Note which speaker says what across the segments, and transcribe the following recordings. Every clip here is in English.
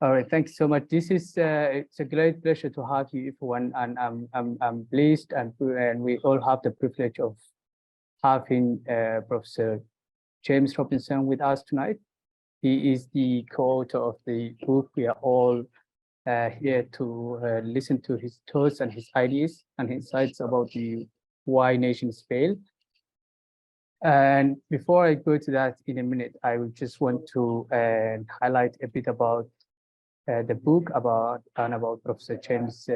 Speaker 1: All right, thanks so much. This is it's a great pleasure to have you, everyone, and I'm pleased and we all have the privilege of having Professor James Robinson with us tonight. He is the co-author of the book. We are all here to listen to his thoughts and his ideas and insights about the why nations fail. And before I go to that in a minute, I would just want to highlight a bit about the book about Professor James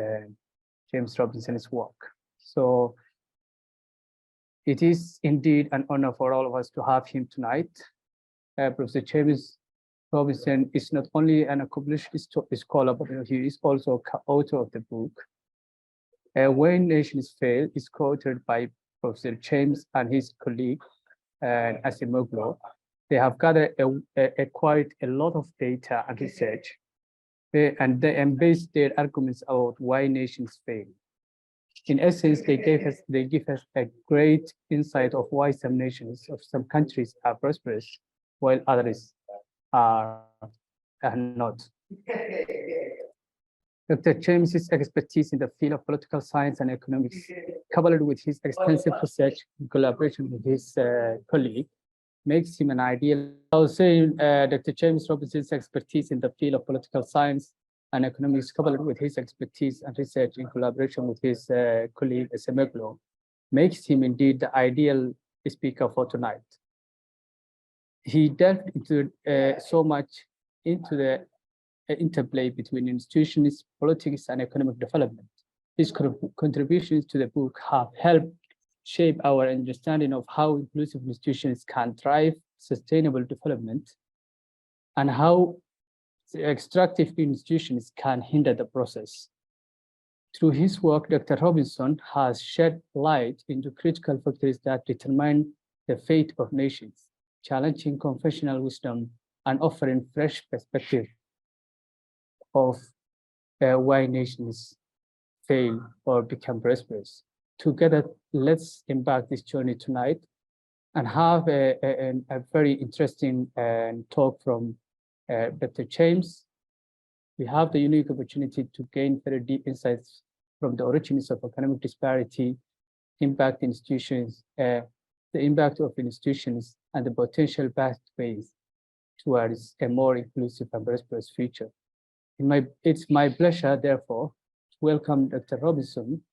Speaker 1: Robinson's work. So it is indeed an honor for all of us to have him tonight. Professor James Robinson is not only an accomplished scholar, but he is also a co-author of the book. When Nations Fail is co-authored by Professor James and his colleague, Acemoglu. They have gathered quite a lot of data and research, and they base their arguments about why nations fail. In essence, they give us a great insight of why some nations of some countries are prosperous, while others are not. Dr. James's expertise in the field of political science and economics, coupled with his extensive research in collaboration with his colleague, makes him an ideal. I was saying Dr. James Robinson's expertise in the field of political science and economics, coupled with his expertise and research in collaboration with his colleague Acemoglu, makes him indeed the ideal speaker for tonight. He delved into so much into the interplay between institutions, politics, and economic development. His contributions to the book have helped shape our understanding of how inclusive institutions can drive sustainable development and how extractive institutions can hinder the process. Through his work, Dr. Robinson has shed light into critical factors that determine the fate of nations, challenging conventional wisdom and offering fresh perspective of why nations fail or become prosperous. Together, let's embark this journey tonight and have a very interesting talk from Dr. James. We have the unique opportunity to gain very deep insights from the origins of economic disparity, impact institutions, the impact of institutions, and the potential pathways towards a more inclusive and prosperous future. It's my pleasure, therefore, to welcome Dr. Robinson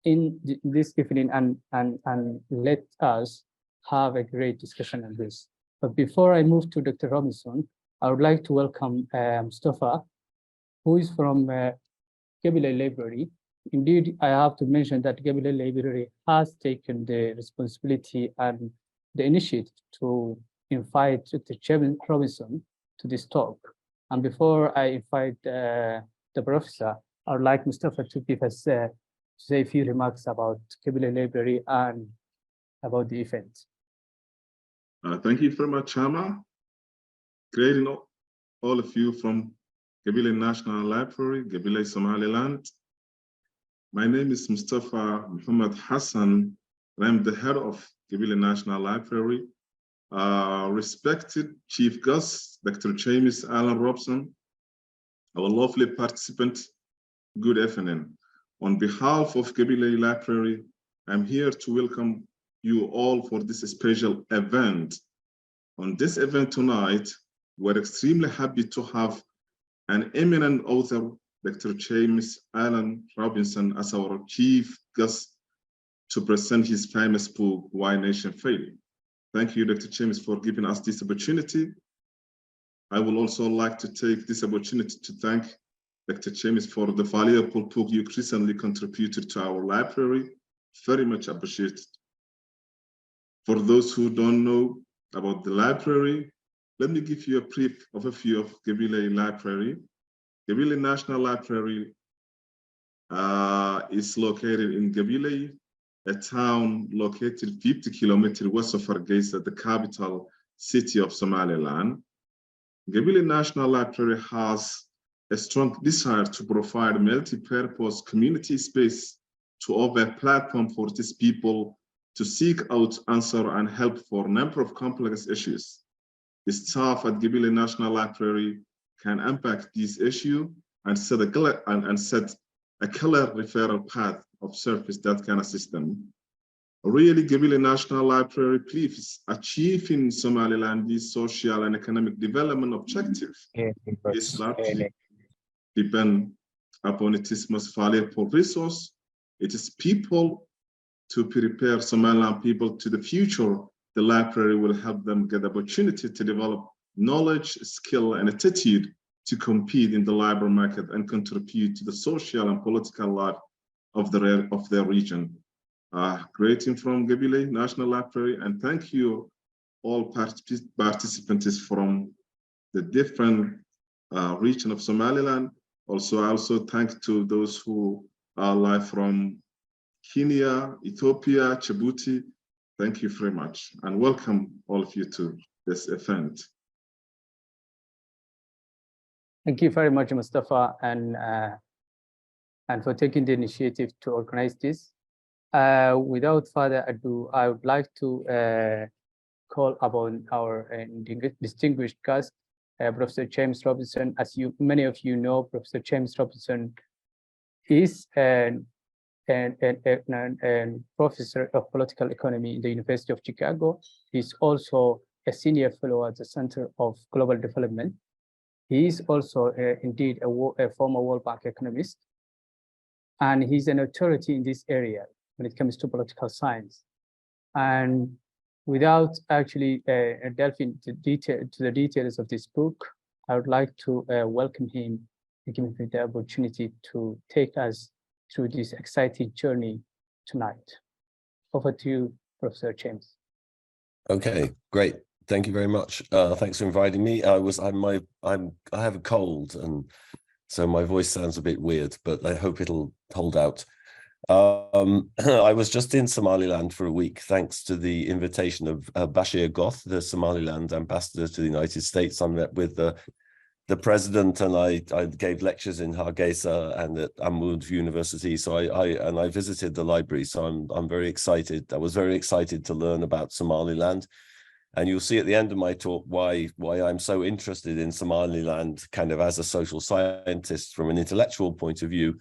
Speaker 1: in this evening and let us have a great discussion on this. But before I move to Dr. Robinson, I would like to welcome Mustafa, who is from Gebile Library. Indeed, I have to mention that Gebile Library has taken the responsibility and the initiative to invite Dr. James Robinson to this talk. And before I invite the professor, I would like Mustafa to give us to say a few remarks about Gebile Library and about the event.
Speaker 2: Thank you very much, Chama. Greeting all of you from Gebile National Library, Gebile, Somaliland. My name is Mustafa Muhammad Hassan, and I'm the head of Gebile National Library. Respected Chief Guest, Dr. James Alan Robson, our lovely participant, good evening. On behalf of Gebile Library, I'm here to welcome you all for this special event. On this event tonight, we're extremely happy to have an eminent author, Dr. James Alan Robinson, as our chief guest to present his famous book, Why Nations Fail. Thank you, Dr. James, for giving us this opportunity. I would also like to take this opportunity to thank Dr. James for the valuable book you recently contributed to our library. Very much appreciated. For those who don't know about the library, let me give you a brief overview of Gebile Library. Gebile National Library is located in Gebile, a town located 50 kilometers west of Hargeisa, the capital city of Somaliland. Gebile National Library has a strong desire to provide multi-purpose community space to offer a platform for these people to seek out, answer, and help for a number of complex issues. The staff at Gebile National Library can impact this issue and set a clear referral path of service that can assist them. Really, Gabile National Library believes achieving Somaliland's social and economic development objective is largely depend upon its most valuable resource. It is people. To prepare Somaliland people to the future. The library will help them get the opportunity to develop knowledge, skill, and attitude to compete in the labor market and contribute to the social and political life of their region. Greeting from Gabile National Library, and thank you all participants from the different region of Somaliland. Also thank to those who are live from Kenya, Ethiopia, Djibouti. Thank you very much, and welcome all of you to this event.
Speaker 1: Thank you very much, Mustafa, and for taking the initiative to organize this. Without further ado, I would like to call upon our distinguished guest, Professor James Robinson. As many of you know, Professor James Robinson is a professor of political economy in the University of Chicago. He's also a senior fellow at the Center of Global Development. He is also indeed a former World Bank economist, and he's an authority in this area when it comes to political science. And without actually delving to the details of this book, I would like to welcome him and give him the opportunity to take us through this exciting journey tonight. Over to you, Professor James.
Speaker 3: Okay, great. Thank you very much. Thanks for inviting me. I have a cold, and so my voice sounds a bit weird, but I hope it'll hold out. I was just in Somaliland for a week, thanks to the invitation of Bashir Goth, the Somaliland ambassador to the United States. I met with the president, and I gave lectures in Hargeisa and at Amud University. So I visited the library. So I'm very excited. I was very excited to learn about Somaliland. And you'll see at the end of my talk why I'm so interested in Somaliland, kind of as a social scientist from an intellectual point of view.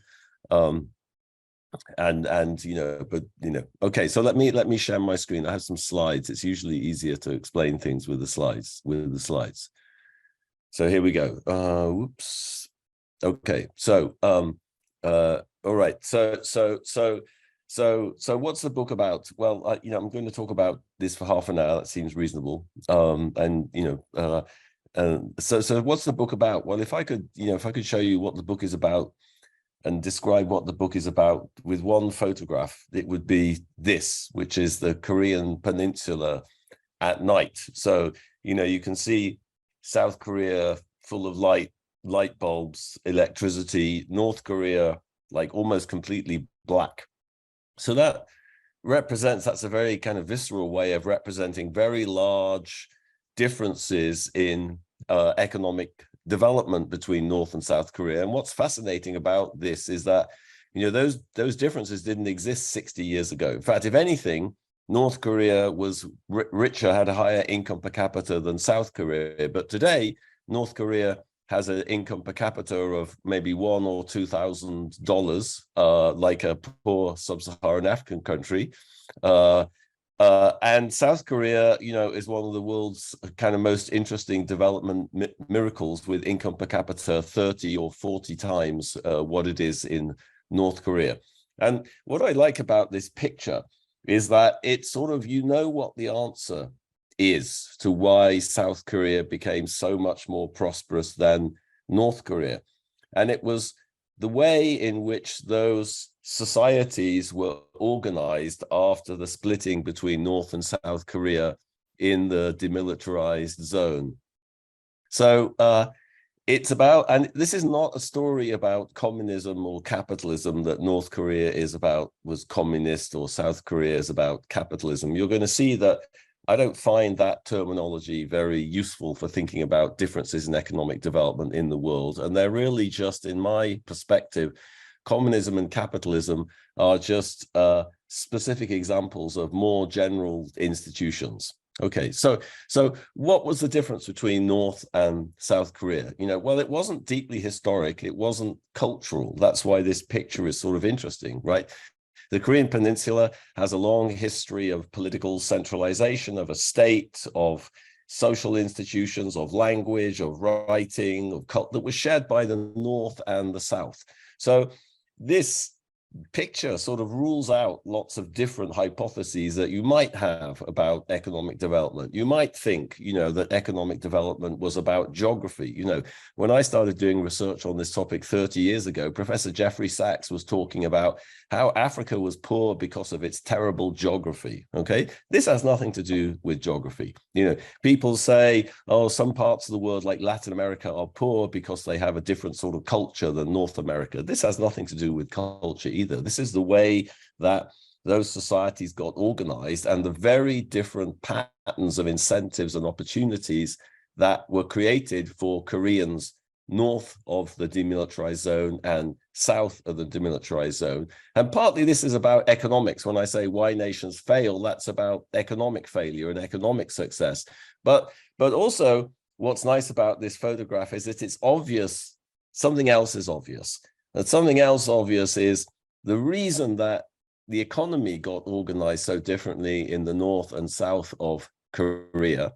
Speaker 3: Okay, so let me share my screen. I have some slides. It's usually easier to explain things with the slides. So here we go. Whoops. Okay, so all right. So what's the book about? Well, I'm going to talk about this for half an hour. That seems reasonable. So what's the book about? Well, if I could show you what the book is about and describe what the book is about with one photograph, it would be this, which is the Korean Peninsula at night. So, you can see South Korea full of light bulbs, electricity, North Korea, like almost completely black. So that's a very kind of visceral way of representing very large differences in economic development between North and South Korea. And what's fascinating about this is that, those differences didn't exist 60 years ago. In fact, if anything, North Korea was richer, had a higher income per capita than South Korea. But today, North Korea has an income per capita of maybe $1,000 or $2,000, like a poor sub-Saharan African country. And South Korea, is one of the world's kind of most interesting development miracles, with income per capita 30 or 40 times what it is in North Korea. And what I like about this picture is that it's sort of, what the answer is to why South Korea became so much more prosperous than North Korea. And it was the way in which those societies were organized after the splitting between North and South Korea in the demilitarized zone. So it's about, and this is not a story about communism or capitalism, that North Korea was communist or South Korea is about capitalism. You're going to see that I don't find that terminology very useful for thinking about differences in economic development in the world. And they're really just, in my perspective, communism and capitalism are just specific examples of more general institutions. Okay, so what was the difference between North and South Korea? Well, it wasn't deeply historic, it wasn't cultural. That's why this picture is sort of interesting, right? The Korean Peninsula has a long history of political centralization of a state, of social institutions, of language, of writing, of cult that was shared by the North and the South. So this picture sort of rules out lots of different hypotheses that you might have about economic development. You might think, that economic development was about geography. When I started doing research on this topic 30 years ago, Professor Jeffrey Sachs was talking about how Africa was poor because of its terrible geography. Okay, this has nothing to do with geography. People say, oh, some parts of the world like Latin America are poor because they have a different sort of culture than North America. This has nothing to do with culture either. This is the way that those societies got organized and the very different patterns of incentives and opportunities that were created for Koreans north of the demilitarized zone and south of the demilitarized zone. And partly this is about economics. When I say why nations fail, that's about economic failure and economic success. But also what's nice about this photograph is that it's obvious something else is obvious. And something else obvious is the reason that the economy got organized so differently in the north and south of Korea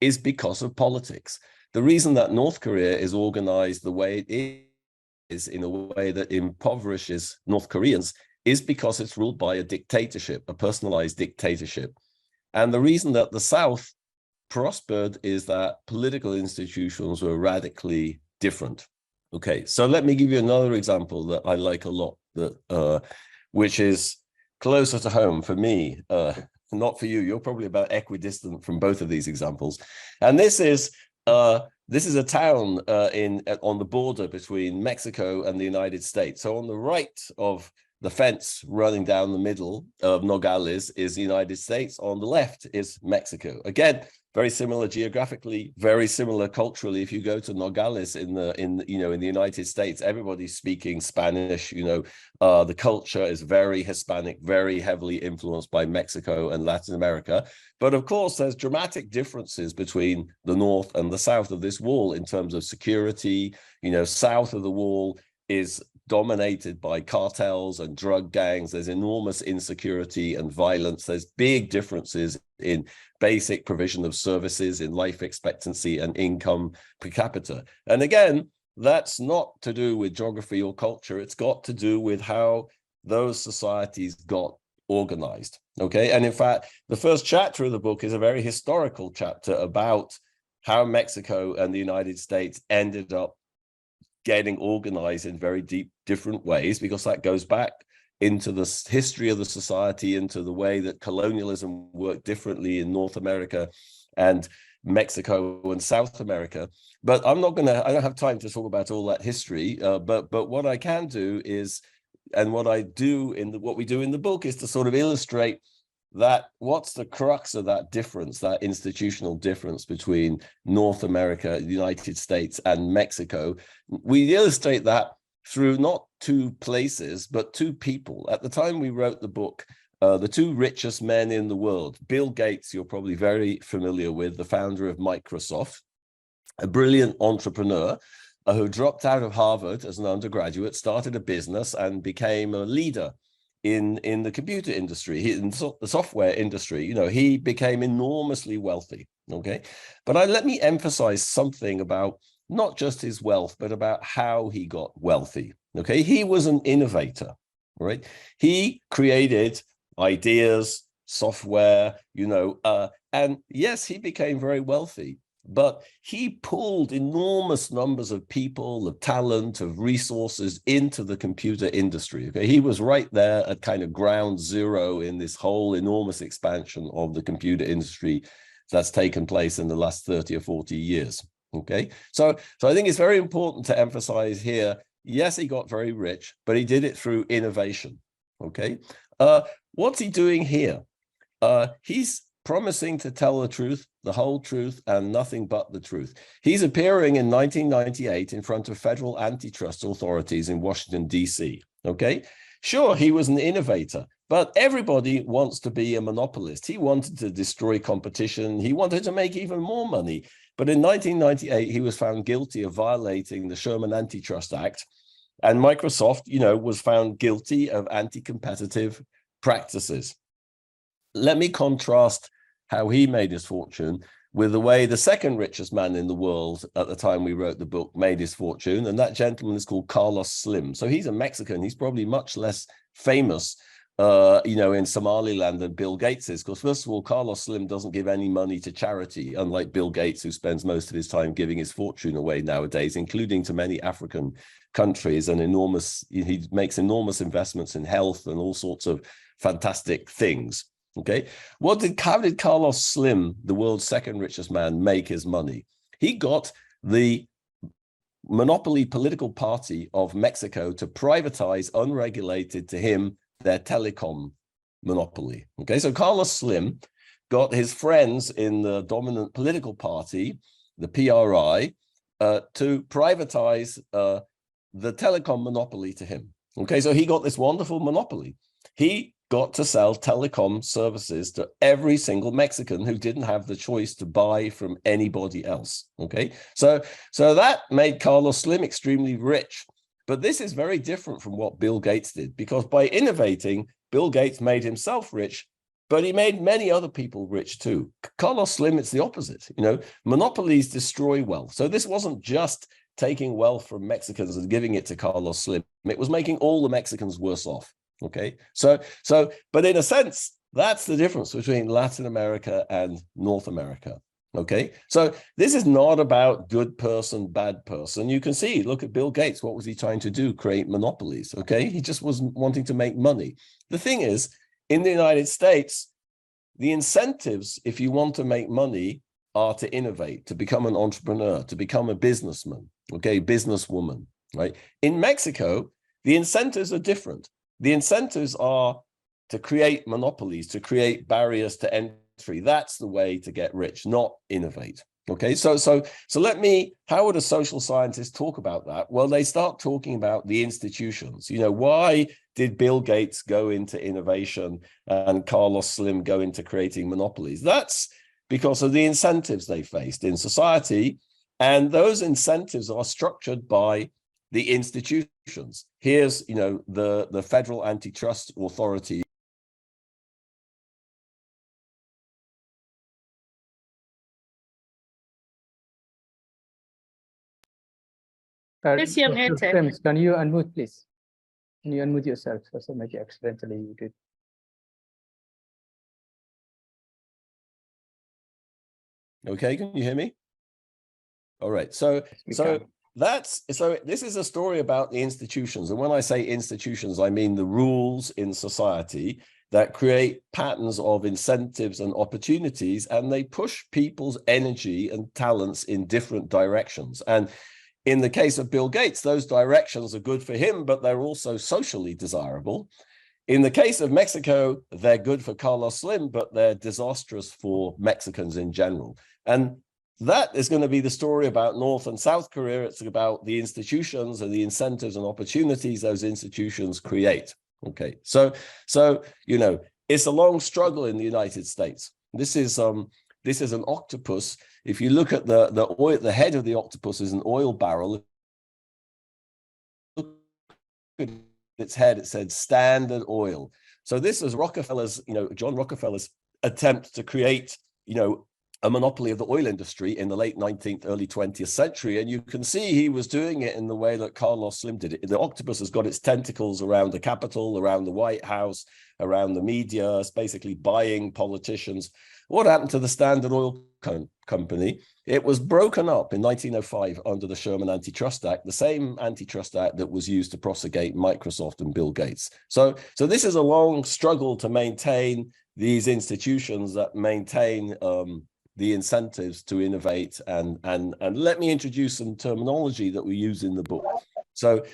Speaker 3: is because of politics. The reason that North Korea is organized the way it is in a way that impoverishes North Koreans is because it's ruled by a dictatorship, a personalized dictatorship. And the reason that the South prospered is that political institutions were radically different. Okay, so let me give you another example that I like a lot, which is closer to home for me, not for you. You're probably about equidistant from both of these examples. And this is a town on the border between Mexico and the United States. So on the right of the fence running down the middle of Nogales is the United States. On the left is Mexico. Again, very similar geographically, very similar culturally. If you go to Nogales in the United States, everybody's speaking Spanish. The culture is very Hispanic, very heavily influenced by Mexico and Latin America. But of course, there's dramatic differences between the north and the south of this wall in terms of security. South of the wall is dominated by cartels and drug gangs. There's enormous insecurity and violence. There's big differences in basic provision of services, in life expectancy and income per capita. And again, that's not to do with geography or culture. It's got to do with how those societies got organized. Okay. And in fact, the first chapter of the book is a very historical chapter about how Mexico and the United States ended up getting organized in very different ways, because that goes back into the history of the society, into the way that colonialism worked differently in North America and Mexico and South America. But I don't have time to talk about all that history, but what I can do is, and what we do in the book is to sort of illustrate that what's the crux of that difference, that institutional difference between North America, the United States, and Mexico. We illustrate that through not two places, but two people. At the time we wrote the book, the two richest men in the world, Bill Gates, you're probably very familiar with, the founder of Microsoft, a brilliant entrepreneur who dropped out of Harvard as an undergraduate, started a business and became a leader in the computer industry, in the software industry. He became enormously wealthy. Okay, but let me emphasize something about not just his wealth, but about how he got wealthy. Okay, he was an innovator, right? He created ideas, software, and yes, he became very wealthy. But he pulled enormous numbers of people, of talent, of resources into the computer industry. Okay, he was right there at kind of ground zero in this whole enormous expansion of the computer industry that's taken place in the last 30 or 40 years. Okay, so I think it's very important to emphasize here, yes, he got very rich, but he did it through innovation. Okay, what's he doing here? He's promising to tell the truth, the whole truth, and nothing but the truth. He's appearing in 1998 in front of federal antitrust authorities in Washington, D.C. Okay, sure, he was an innovator, But everybody wants to be a monopolist. He wanted to destroy competition. He wanted to make even more money. But in 1998, he was found guilty of violating the Sherman Antitrust Act. And Microsoft, was found guilty of anti-competitive practices. Let me contrast how he made his fortune with the way the second richest man in the world at the time we wrote the book made his fortune. And that gentleman is called Carlos Slim. So he's a Mexican. He's probably much less famous in Somaliland than Bill Gates is, because first of all, Carlos Slim doesn't give any money to charity, unlike Bill Gates, who spends most of his time giving his fortune away nowadays, including to many African countries, and he makes enormous investments in health and all sorts of fantastic things. Okay, how did Carlos Slim, the world's second richest man, make his money? He got the monopoly political party of Mexico to privatize, unregulated to him, their telecom monopoly. Okay, so Carlos Slim got his friends in the dominant political party, the PRI, to privatize the telecom monopoly to him. Okay, so he got this wonderful monopoly. He got to sell telecom services to every single Mexican who didn't have the choice to buy from anybody else. Okay, so that made Carlos Slim extremely rich. But this is very different from what Bill Gates did, because by innovating, Bill Gates made himself rich, but he made many other people rich too. Carlos Slim, it's the opposite. Monopolies destroy wealth. So this wasn't just taking wealth from Mexicans and giving it to Carlos Slim. It was making all the Mexicans worse off. Okay, but in a sense, that's the difference between Latin America and North America. Okay, so this is not about good person, bad person. You can see, look at Bill Gates. What was he trying to do? Create monopolies. Okay, he just was wanting to make money. The thing is, in the United States, the incentives, if you want to make money, are to innovate, to become an entrepreneur, to become a businessman, okay, businesswoman, right? In Mexico, the incentives are different. The incentives are to create monopolies, to create barriers to entry. That's the way to get rich, not innovate. Okay, so how would a social scientist talk about that? Well, they start talking about the institutions. Why did Bill Gates go into innovation and Carlos Slim go into creating monopolies? That's because of the incentives they faced in society, and those incentives are structured by the institutions. Here's, the Federal Antitrust Authority.
Speaker 4: Yes, young answer.
Speaker 1: Can you unmute, please? Can you unmute yourself? So maybe accidentally you did.
Speaker 3: Okay, can you hear me? All right. So this is a story about the institutions. And when I say institutions, I mean the rules in society that create patterns of incentives and opportunities, and they push people's energy and talents in different directions. And in the case of Bill Gates, those directions are good for him, but they're also socially desirable. In the case of Mexico, they're good for Carlos Slim, but they're disastrous for Mexicans in general. And that is going to be the story about North and South Korea. It's about the institutions and the incentives and opportunities those institutions create. Okay, so it's a long struggle in the United States. This is an octopus. If you look at the head of the octopus is an oil barrel. Look at its head, it said Standard Oil. So this was Rockefeller's, John Rockefeller's attempt to create, a monopoly of the oil industry in the late 19th, early 20th century. And you can see he was doing it in the way that Carlos Slim did it. The octopus has got its tentacles around the Capitol, around the White House, around the media. It's basically buying politicians. What happened to the Standard Oil Company? It was broken up in 1905 under the Sherman Antitrust Act, the same antitrust act that was used to prosecute Microsoft and Bill Gates. So this is a long struggle to maintain these institutions that maintain the incentives to innovate. And let me introduce some terminology that we use in the book. So,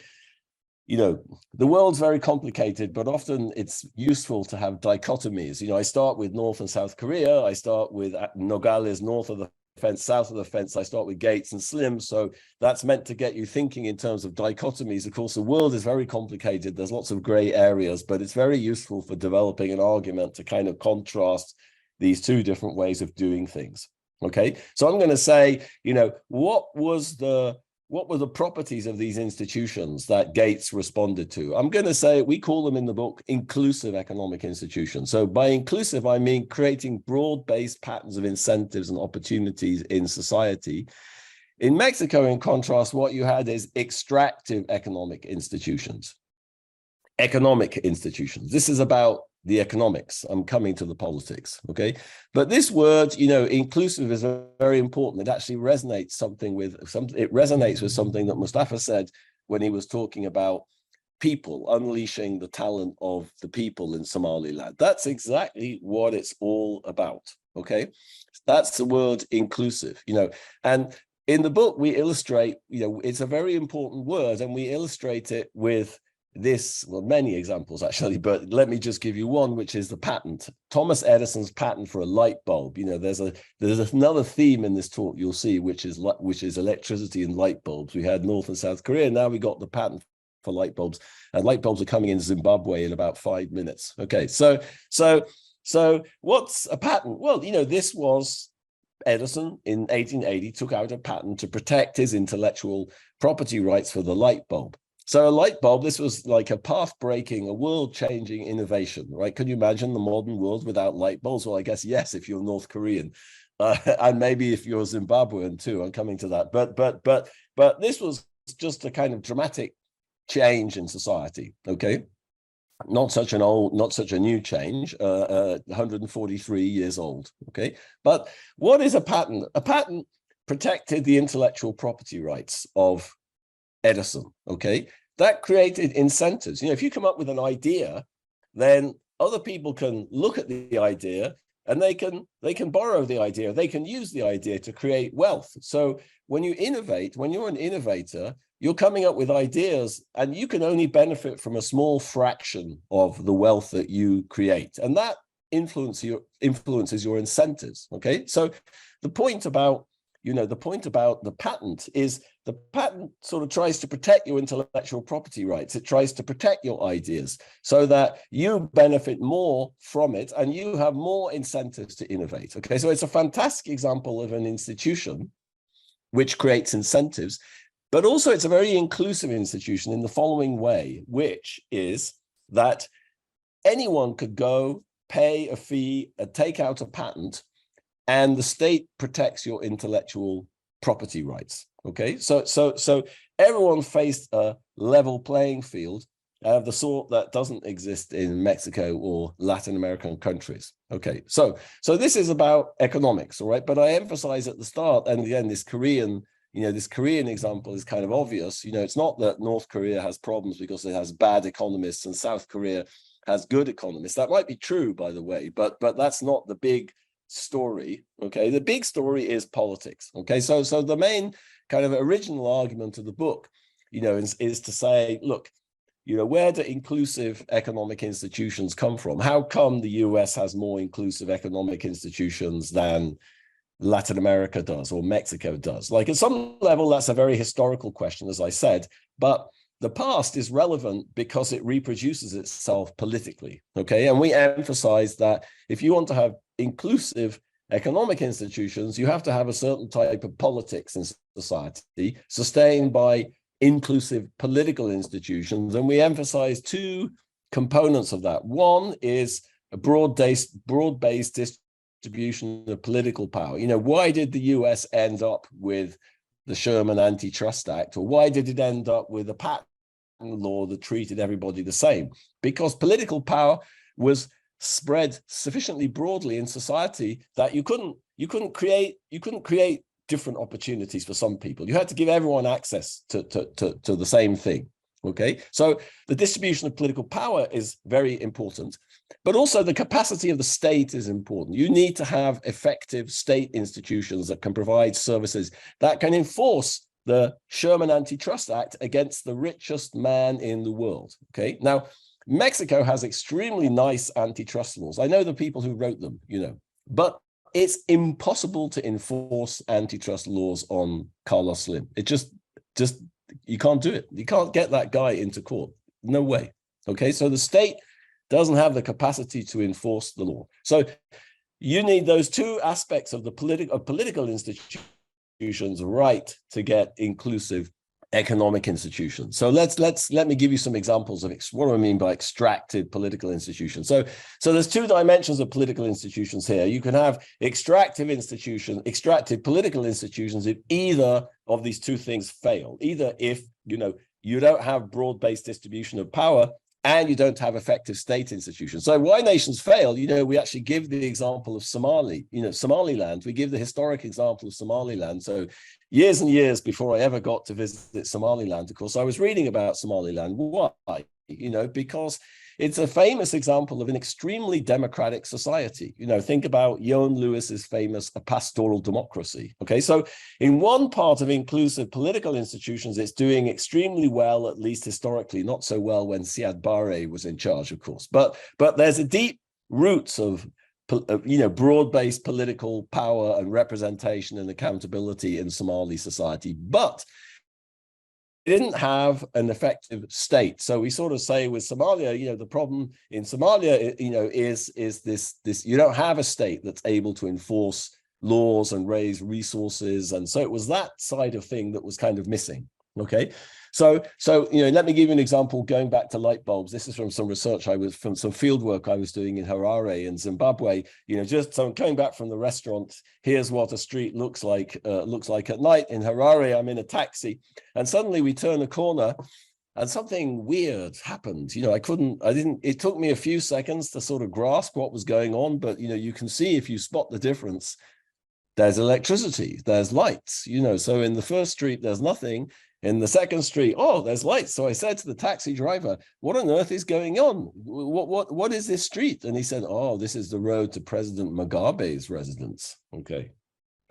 Speaker 3: the world's very complicated, but often it's useful to have dichotomies. I start with North and South Korea. I start with Nogales, north of the fence, south of the fence, I start with Gates and Slim. So that's meant to get you thinking in terms of dichotomies. Of course, the world is very complicated. There's lots of gray areas, but it's very useful for developing an argument to kind of contrast these two different ways of doing things. Okay, so I'm going to say, you know, what were the properties of these institutions that Gates responded to? I'm going to say, we call them in the book inclusive economic institutions. So by inclusive, I mean creating broad-based patterns of incentives and opportunities in society. In Mexico, in contrast, what you had is extractive economic institutions. Economic institutions. This is about the economics. I'm coming to the politics, okay? But this word, you know, inclusive is very important. It actually resonates it resonates with something that Mustafa said when he was talking about people, unleashing the talent of the people in Somaliland. That's exactly what it's all about, okay? That's the word inclusive, you know, and in the book we illustrate, you know, it's a very important word, and we illustrate it with this, well, many examples actually, but let me just give you one, which is the patent. Thomas Edison's patent for a light bulb. You know, there's another theme in this talk you'll see, which is electricity and light bulbs. We had North and South Korea. Now we got the patent for light bulbs, and light bulbs are coming in Zimbabwe in about 5 minutes. Okay, so what's a patent? Well, you know, this was Edison in 1880 took out a patent to protect his intellectual property rights for the light bulb. So a light bulb, this was like a path-breaking, a world-changing innovation, right? Can you imagine the modern world without light bulbs? Well, I guess yes, if you're North Korean, and maybe if you're Zimbabwean too. I'm coming to that, but this was just a kind of dramatic change in society. Okay, not such a new change. 143 years old. Okay, but what is a patent? A patent protected the intellectual property rights of Edison, okay? That created incentives. You know, if you come up with an idea, then other people can look at the idea and they can borrow the idea, they can use the idea to create wealth. So when you innovate, when you're an innovator, you're coming up with ideas and you can only benefit from a small fraction of the wealth that you create. And that influences your incentives, okay? So the point about the patent is the patent sort of tries to protect your intellectual property rights. It tries to protect your ideas so that you benefit more from it and you have more incentives to innovate. Okay, so it's a fantastic example of an institution which creates incentives, but also it's a very inclusive institution in the following way, which is that anyone could go pay a fee, take out a patent, and the state protects your intellectual property rights. Okay, so everyone faced a level playing field of the sort that doesn't exist in Mexico or Latin American countries. Okay, so this is about economics, all right? But I emphasize at the start, and again, this Korean example is kind of obvious. You know, it's not that North Korea has problems because it has bad economists and South Korea has good economists. That might be true, by the way, but that's not the big story. Okay, the big story is politics. Okay, so the main kind of original argument of the book, you know, is to say, look, you know, where do inclusive economic institutions come from? How come the US has more inclusive economic institutions than Latin America does or Mexico does? Like, at some level, that's a very historical question, as I said, but the past is relevant because it reproduces itself politically, okay? And we emphasize that if you want to have inclusive economic institutions, you have to have a certain type of politics in society sustained by inclusive political institutions. And we emphasize two components of that. One is a broad-based distribution of political power. You know, why did the US end up with the Sherman Antitrust Act, or why did it end up with a patent law that treated everybody the same? Because political power was spread sufficiently broadly in society that you couldn't create different opportunities for some people. You had to give everyone access to the same thing. Okay, so the distribution of political power is very important, but also the capacity of the state is important. You need to have effective state institutions that can provide services that can enforce the Sherman Antitrust Act against the richest man in the world. Okay, now Mexico has extremely nice antitrust laws. I know the people who wrote them, you know, but it's impossible to enforce antitrust laws on Carlos Slim. It just you can't do it. You can't get that guy into court. No way. Okay, so the state doesn't have the capacity to enforce the law. So you need those two aspects of the political institutions right to get inclusive economic institutions. So let me give you some examples of what do I mean by extractive political institutions. So there's two dimensions of political institutions here. You can have extractive political institutions if either of these two things fail. Either if you don't have broad-based distribution of power and you don't have effective state institutions. So why nations fail, we actually give the example of Somaliland. We give the historic example of Somaliland. So years and years before I ever got to visit Somaliland, of course, I was reading about Somaliland. Why? Because it's a famous example of an extremely democratic society. Think about Johan Lewis's famous A Pastoral Democracy. Okay, so in one part of inclusive political institutions, it's doing extremely well, at least historically, not so well when Siad Barre was in charge, of course. But there's a deep roots of broad-based political power and representation and accountability in Somali society. But it didn't have an effective state. So we sort of say with Somalia, the problem in Somalia, is this, you don't have a state that's able to enforce laws and raise resources. And so it was that side of thing that was kind of missing. Okay. So let me give you an example going back to light bulbs. This is from some research from some field work I was doing in Harare in Zimbabwe. So I'm coming back from the restaurant. Here's what a street looks like at night in Harare. I'm in a taxi, and suddenly we turn a corner, and something weird happened. It took me a few seconds to sort of grasp what was going on, but you can see if you spot the difference. There's electricity, there's lights. So in the first street there's nothing. In the second street, there's lights. So I said to the taxi driver, what on earth is going on? What is this street? And he said, this is the road to President Mugabe's residence. Okay.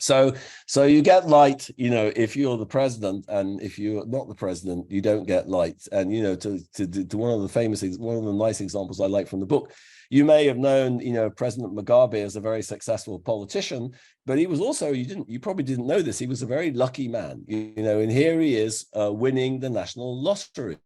Speaker 3: So you get light, if you're the president, and if you're not the president, you don't get light. And, to one of the nice examples I like from the book, you may have known, President Mugabe as a very successful politician, but he was also, you probably didn't know this, he was a very lucky man, and here he is winning the national lottery.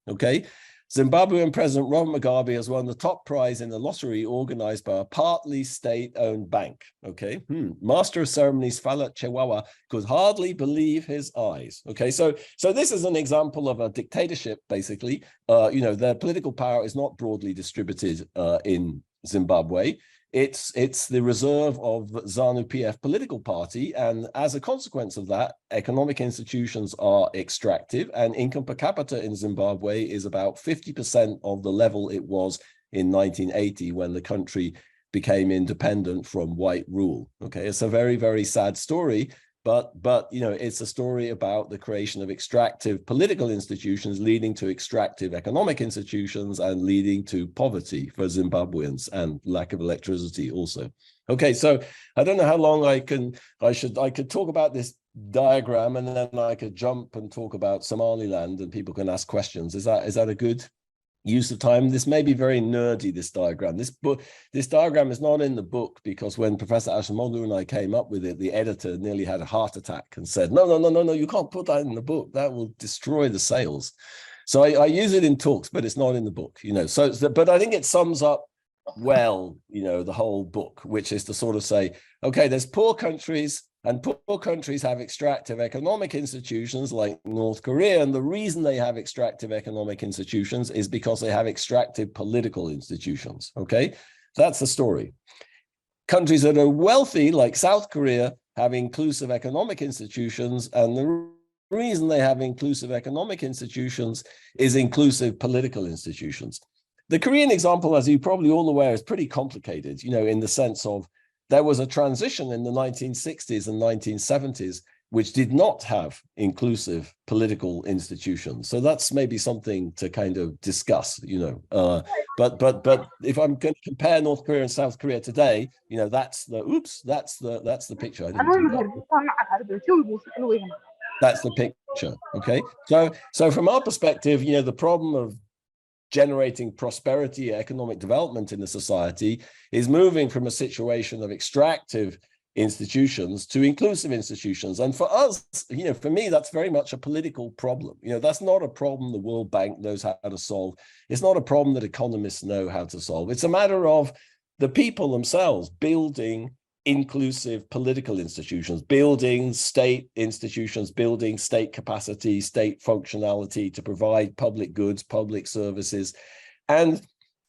Speaker 3: Okay. Zimbabwean President Robert Mugabe has won the top prize in the lottery organized by a partly state-owned bank. Okay, Master of Ceremonies Fala Chewawa could hardly believe his eyes. Okay, so this is an example of a dictatorship. Basically, their political power is not broadly distributed in Zimbabwe. It's the reserve of ZANU-PF political party, and as a consequence of that, economic institutions are extractive, and income per capita in Zimbabwe is about 50% of the level it was in 1980 when the country became independent from white rule. Okay, it's a very, very sad story, but it's a story about the creation of extractive political institutions leading to extractive economic institutions and leading to poverty for Zimbabweans and lack of electricity also. Okay, so I don't know how long I could talk about this diagram, and then I could jump and talk about Somaliland and people can ask questions. Is that a good use of time? This may be very nerdy, this diagram. This diagram is not in the book because when Professor Ashimodu and I came up with it, the editor nearly had a heart attack and said, no, you can't put that in the book. That will destroy the sales. So I use it in talks, but it's not in the book, but I think it sums up well, the whole book, which is to sort of say, okay, there's poor countries, and poor countries have extractive economic institutions like North Korea. And the reason they have extractive economic institutions is because they have extractive political institutions. Okay, that's the story. Countries that are wealthy, like South Korea, have inclusive economic institutions. And the reason they have inclusive economic institutions is inclusive political institutions. The Korean example, as you're probably all aware, is pretty complicated, in the sense of there was a transition in the 1960s and 1970s, which did not have inclusive political institutions. So that's maybe something to kind of discuss, but if I'm going to compare North Korea and South Korea today, that's the picture. I didn't do that. That's the picture. Okay. So from our perspective, the problem of generating prosperity, economic development in the society, is moving from a situation of extractive institutions to inclusive institutions. And for us, for me, that's very much a political problem. That's not a problem the World Bank knows how to solve. It's not a problem that economists know how to solve. It's a matter of the people themselves building inclusive political institutions, building state institutions, building state capacity, state functionality to provide public goods, public services. And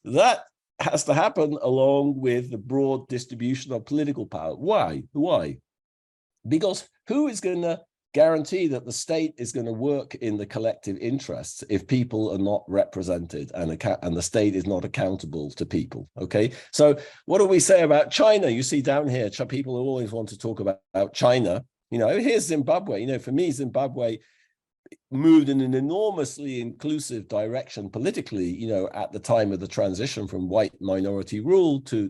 Speaker 3: that has to happen along with the broad distribution of political power. Why? Because who is going to guarantee that the state is going to work in the collective interests if people are not represented and the state is not accountable to people? Okay, so what do we say about China? You see down here, people always want to talk about China. Here's Zimbabwe. For me, Zimbabwe moved in an enormously inclusive direction politically, at the time of the transition from white minority rule to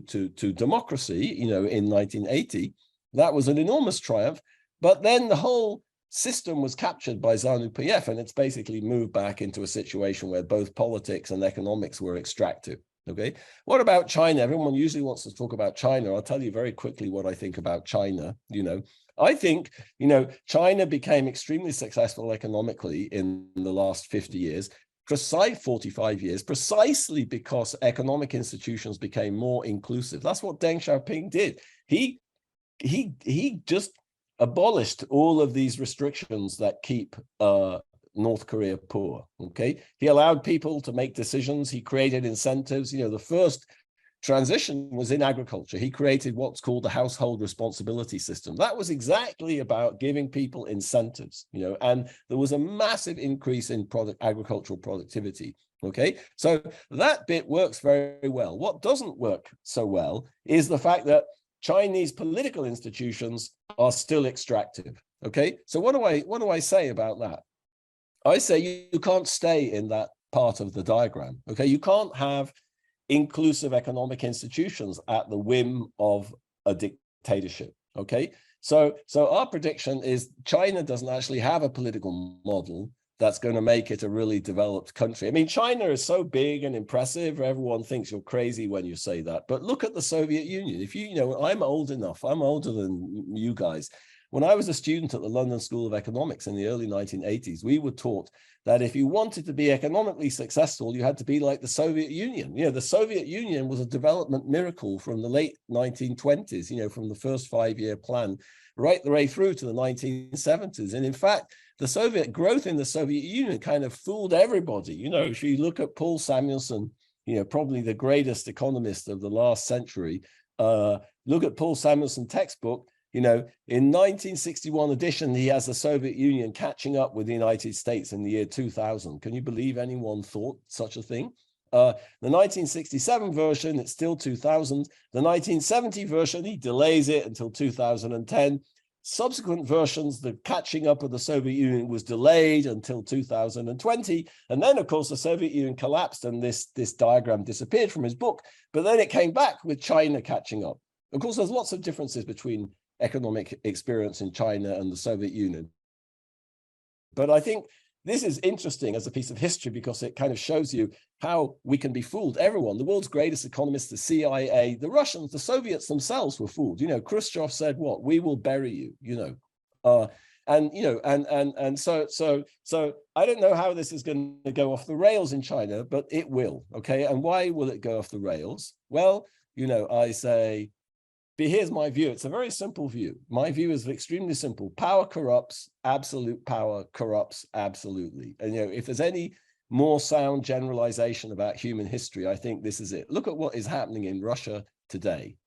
Speaker 3: democracy, in 1980. That was an enormous triumph. But then the whole system was captured by ZANU-PF, and it's basically moved back into a situation where both politics and economics were extractive. Okay, what about China? Everyone usually wants to talk about China. I'll tell you very quickly what I think about China. I think, China became extremely successful economically in the last 50 years, 45 years, precisely because economic institutions became more inclusive. That's what Deng Xiaoping did. He just abolished all of these restrictions that keep North Korea poor. Okay, he allowed people to make decisions. He created incentives. The first transition was in agriculture. He created what's called the household responsibility system. That was exactly about giving people incentives, and there was a massive increase in agricultural productivity. Okay, so that bit works very well. What doesn't work so well is the fact that Chinese political institutions are still extractive. Okay, so what do I say about that? I say you can't stay in that part of the diagram. Okay, you can't have inclusive economic institutions at the whim of a dictatorship. Okay, so our prediction is China doesn't actually have a political model that's going to make it a really developed country. I mean, China is so big and impressive, everyone thinks you're crazy when you say that. But look at the Soviet Union. If I'm old enough, I'm older than you guys. When I was a student at the London School of Economics in the early 1980s, we were taught that if you wanted to be economically successful, you had to be like the Soviet Union. The Soviet Union was a development miracle from the late 1920s, from the first 5-year plan right the way through to the 1970s. And in fact, the Soviet growth in the Soviet Union kind of fooled everybody. If you look at Paul Samuelson, probably the greatest economist of the last century, look at Paul Samuelson textbook. In 1961 edition, he has the Soviet Union catching up with the United States in the year 2000. Can you believe anyone thought such a thing? The 1967 version, it's still 2000. The 1970 version, he delays it until 2010. Subsequent versions, the catching up of the Soviet Union was delayed until 2020. And then, of course, the Soviet Union collapsed and this diagram disappeared from his book. But then it came back with China catching up. Of course, there's lots of differences between economic experience in China and the Soviet Union. But I think this is interesting as a piece of history because it kind of shows you how we can be fooled. Everyone, the world's greatest economists, the CIA, the Russians, the Soviets themselves were fooled. Khrushchev said, "What? We will bury you." So I don't know how this is going to go off the rails in China, but it will. Okay, and why will it go off the rails? Well, I say. Here's my view. It's a very simple view. My view is extremely simple. Power corrupts. Absolute power corrupts absolutely. And if there's any more sound generalization about human history, I think this is it. Look at what is happening in Russia today.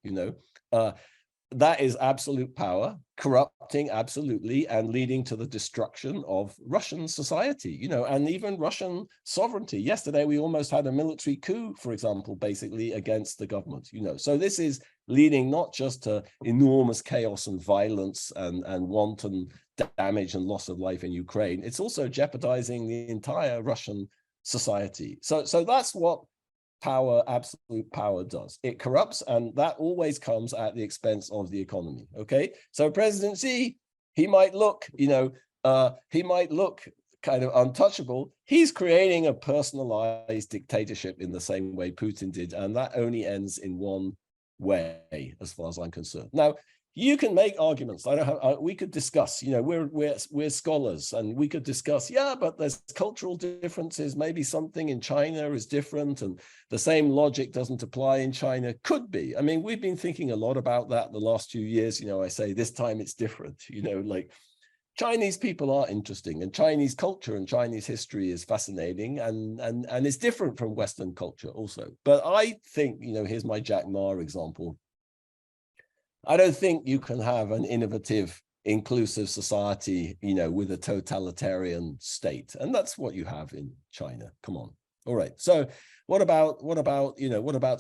Speaker 3: That is absolute power corrupting absolutely and leading to the destruction of Russian society, and even Russian sovereignty. Yesterday, we almost had a military coup, for example, basically against the government, So this is leading not just to enormous chaos and violence and wanton damage and loss of life in Ukraine. It's also jeopardizing the entire Russian society. So that's what absolute power does. It corrupts, and that always comes at the expense of the economy. Okay, so President Xi, he might look kind of untouchable, he's creating a personalized dictatorship in the same way Putin did. And that only ends in one way, as far as I'm concerned. Now, you can make arguments. I don't have, we could discuss, you know, we're scholars, and we could discuss, yeah, but there's cultural differences. Maybe something in China is different and the same logic doesn't apply in China. Could be. I mean, we've been thinking a lot about that the last few years. You know, I say this time it's different, you know, like Chinese people are interesting, and Chinese culture and Chinese history is fascinating, and it's different from Western culture also. But I think, you know, here's my Jack Ma example. I don't think you can have an innovative, inclusive society, you know, with a totalitarian state. And that's what you have in China. Come on. All right. So what about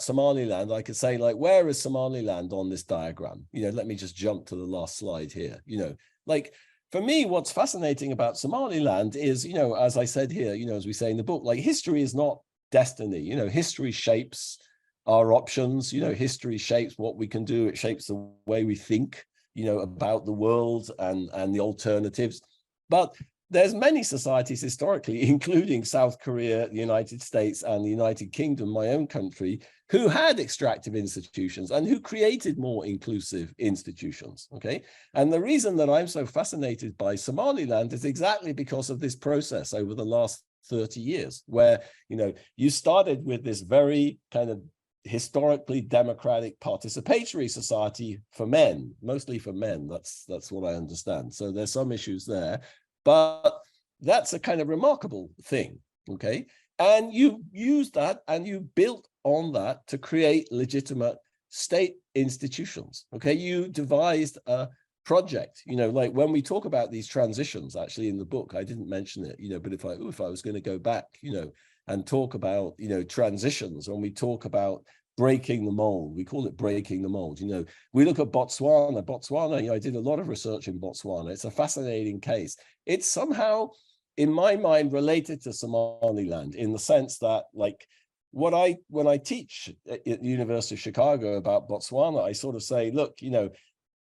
Speaker 3: Somaliland? I could say, like, where is Somaliland on this diagram? You know, let me just jump to the last slide here. You know, like, for me, what's fascinating about Somaliland is, you know, as I said here, you know, as we say in the book, like, history is not destiny. You know, history shapes our options. You know, history shapes what we can do. It shapes the way we think, you know, about the world and the alternatives. But there's many societies historically, including South Korea, the United States, and the United Kingdom, my own country, who had extractive institutions and who created more inclusive institutions. Okay. And the reason that I'm so fascinated by Somaliland is exactly because of this process over the last 30 years, where, you know, you started with this very kind of historically democratic participatory society for men, mostly for men. That's what I understand. So there's some issues there, but that's a kind of remarkable thing. Okay. And you use that and you built on that to create legitimate state institutions. Okay. You devised a project, you know, like when we talk about these transitions, actually in the book, I didn't mention it, you know, but if I was going to go back, you know, and talk about, you know, transitions, when we talk about breaking the mold, we call it breaking the mold. You know, we look at Botswana, you know, I did a lot of research in Botswana. It's a fascinating case. It's somehow, in my mind, related to Somaliland in the sense that, like, when I teach at the University of Chicago about Botswana, I sort of say, look, you know,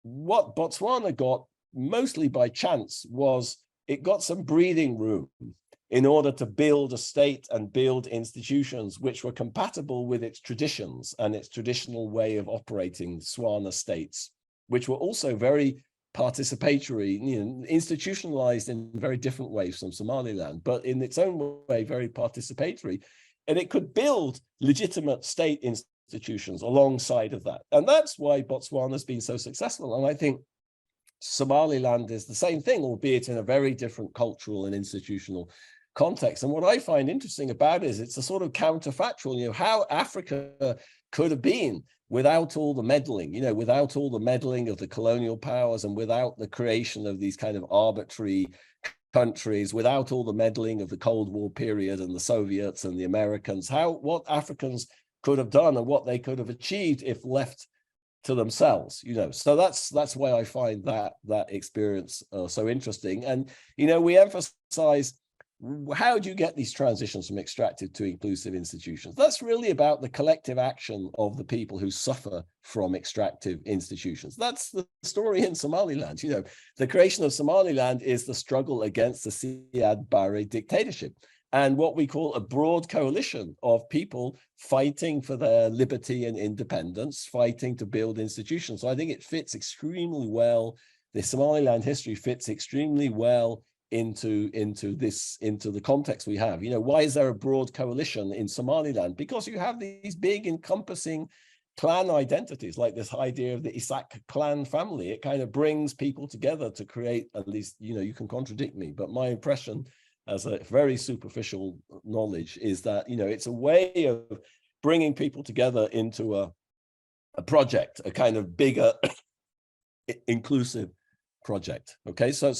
Speaker 3: what Botswana got mostly by chance was it got some breathing room in order to build a state and build institutions which were compatible with its traditions and its traditional way of operating Swana states, which were also very participatory, you know, institutionalized in very different ways from Somaliland, but in its own way, very participatory. And it could build legitimate state institutions alongside of that. And that's why Botswana has been so successful. And I think Somaliland is the same thing, albeit in a very different cultural and institutional context. And what I find interesting about it is it's a sort of counterfactual, you know, how Africa could have been without all the meddling, you know, without all the meddling of the colonial powers and without the creation of these kind of arbitrary countries, without all the meddling of the Cold War period and the Soviets and the Americans, what Africans could have done and what they could have achieved if left to themselves, you know. So that's why I find that experience so interesting. And, you know, we emphasize, how do you get these transitions from extractive to inclusive institutions? That's really about the collective action of the people who suffer from extractive institutions. That's the story in Somaliland. You know, the creation of Somaliland is the struggle against the Siad Barre dictatorship and what we call a broad coalition of people fighting for their liberty and independence, fighting to build institutions. So I think it fits extremely well. The Somaliland history fits extremely well into the context we have. You know, why is there a broad coalition in Somaliland? Because you have these big encompassing clan identities, like this idea of the Isak clan family. It kind of brings people together to create, at least, you know, you can contradict me, but my impression as a very superficial knowledge is that, you know, it's a way of bringing people together into a project, a kind of bigger inclusive project. Okay, so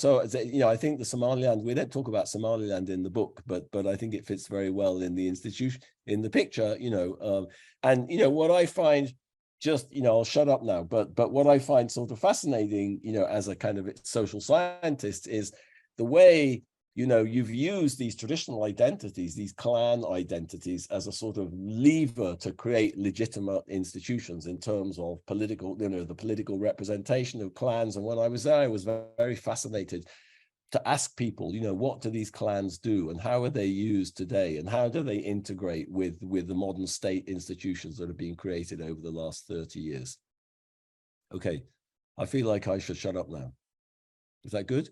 Speaker 3: you know, I think the Somaliland, we don't talk about Somaliland in the book, but I think it fits very well in the institution, in the picture, you know. And you know what I find, just, you know, I'll shut up now, but what I find sort of fascinating, you know, as a kind of social scientist, is the way, you know, you've used these traditional identities, these clan identities, as a sort of lever to create legitimate institutions in terms of political, you know, the political representation of clans. And when I was there, I was very fascinated to ask people, you know, what do these clans do and how are they used today and how do they integrate with the modern state institutions that are being created over the last 30 years. Okay, I feel like I should shut up now. Is that good?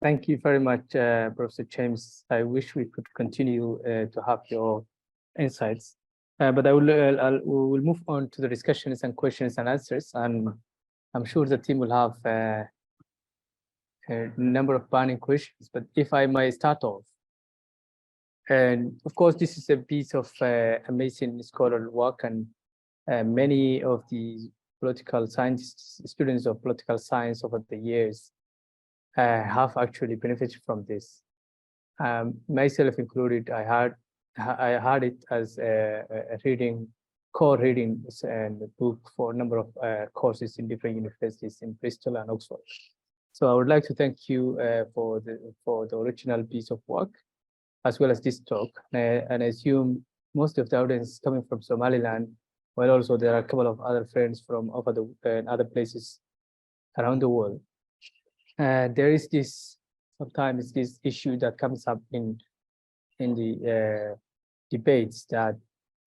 Speaker 1: Thank you very much, Professor James. I wish we could continue to have your insights, but we'll move on to the discussions and questions and answers, and I'm sure the team will have a number of burning questions, but if I might start off. And of course, this is a piece of amazing scholarly work, and many of the political scientists, students of political science over the years have actually benefited from this. Myself included, I had it as a core reading and book for a number of courses in different universities in Bristol and Oxford. So I would like to thank you for the original piece of work, as well as this talk. And I assume most of the audience is coming from Somaliland, while also there are a couple of other friends from other places around the world. There is sometimes this issue that comes up in the debates that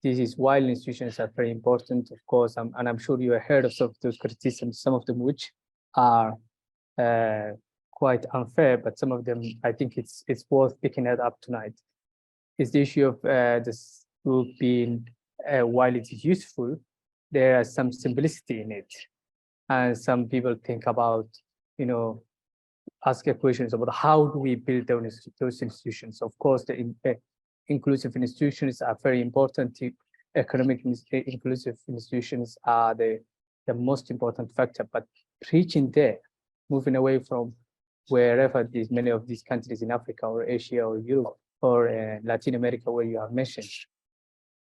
Speaker 1: this is while institutions are very important, of course, and I'm sure you have heard of some of those criticisms, some of them which are quite unfair, but some of them I think it's worth picking it up tonight. Is the issue of this book being while it is useful, there is some simplicity in it, and some people think about, you know, ask questions about how do we build those institutions. Of course, the inclusive institutions are very important. Economic inclusive institutions are the most important factor, but reaching there, moving away from wherever many of these countries in Africa or Asia or Europe or Latin America, where you have mentioned,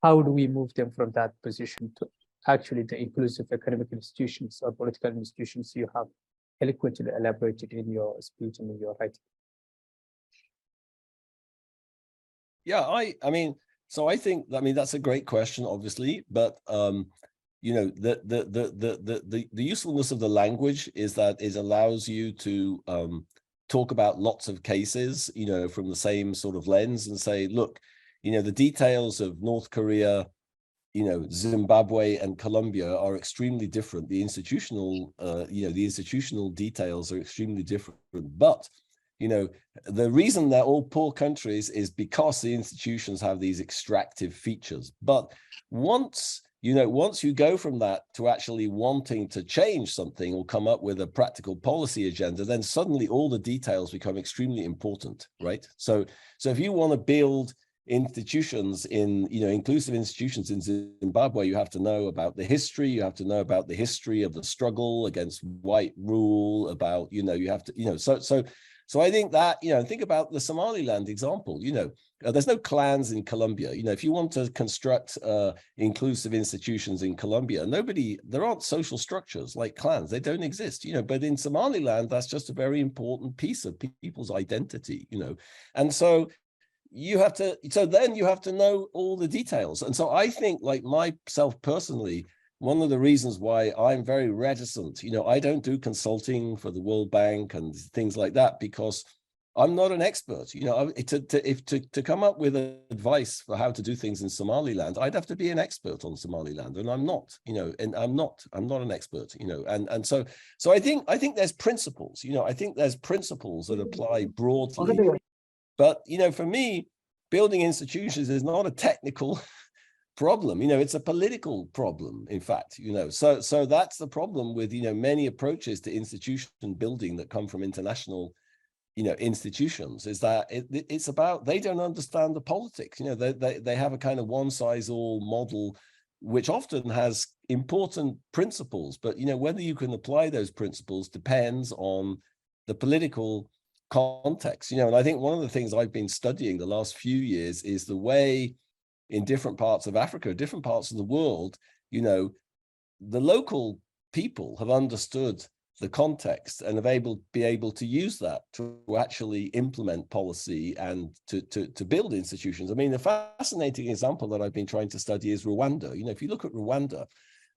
Speaker 1: how do we move them from that position to actually the inclusive economic institutions or political institutions you have eloquently elaborated in your speech and in your writing?
Speaker 3: Yeah, I mean, so I think, that's a great question, obviously, but you know, the usefulness of the language is that it allows you to talk about lots of cases, you know, from the same sort of lens and say, look, you know, the details of North Korea, you know, Zimbabwe and Colombia are extremely different. The institutional, you know, the institutional details are extremely different. But, you know, the reason they're all poor countries is because the institutions have these extractive features. But once you go from that to actually wanting to change something or come up with a practical policy agenda, then suddenly all the details become extremely important, right? So if you want to build institutions in, you know, inclusive institutions in Zimbabwe, you have to know about the history, you have to know about the history of the struggle against white rule, about, you know, you have to, you know, so I think that, you know, think about the Somaliland example, you know, there's no clans in Colombia. You know, if you want to construct inclusive institutions in Colombia, there aren't social structures like clans. They don't exist, you know, but in Somaliland, that's just a very important piece of people's identity, you know. And so then you have to know all the details. And so I think, like myself personally, one of the reasons why I'm very reticent, you know, I don't do consulting for the World Bank and things like that, because I'm not an expert. You know, to come up with advice for how to do things in Somaliland, I'd have to be an expert on Somaliland, and I'm not. You know, and I'm not an expert. You know, and so I think there's principles. You know, I think there's principles that apply broadly. But you know, for me, building institutions is not a technical problem. You know, it's a political problem, in fact. You know, so that's the problem with, you know, many approaches to institution building that come from international, you know, institutions, is that it's about, they don't understand the politics. You know, they have a kind of one-size-all model, which often has important principles, but, you know, whether you can apply those principles depends on the political context. You know, and I think one of the things I've been studying the last few years is the way in different parts of Africa, different parts of the world, you know, the local people have understood the context and have be able to use that to actually implement policy and to build institutions. I mean, a fascinating example that I've been trying to study is Rwanda. You know, if you look at Rwanda,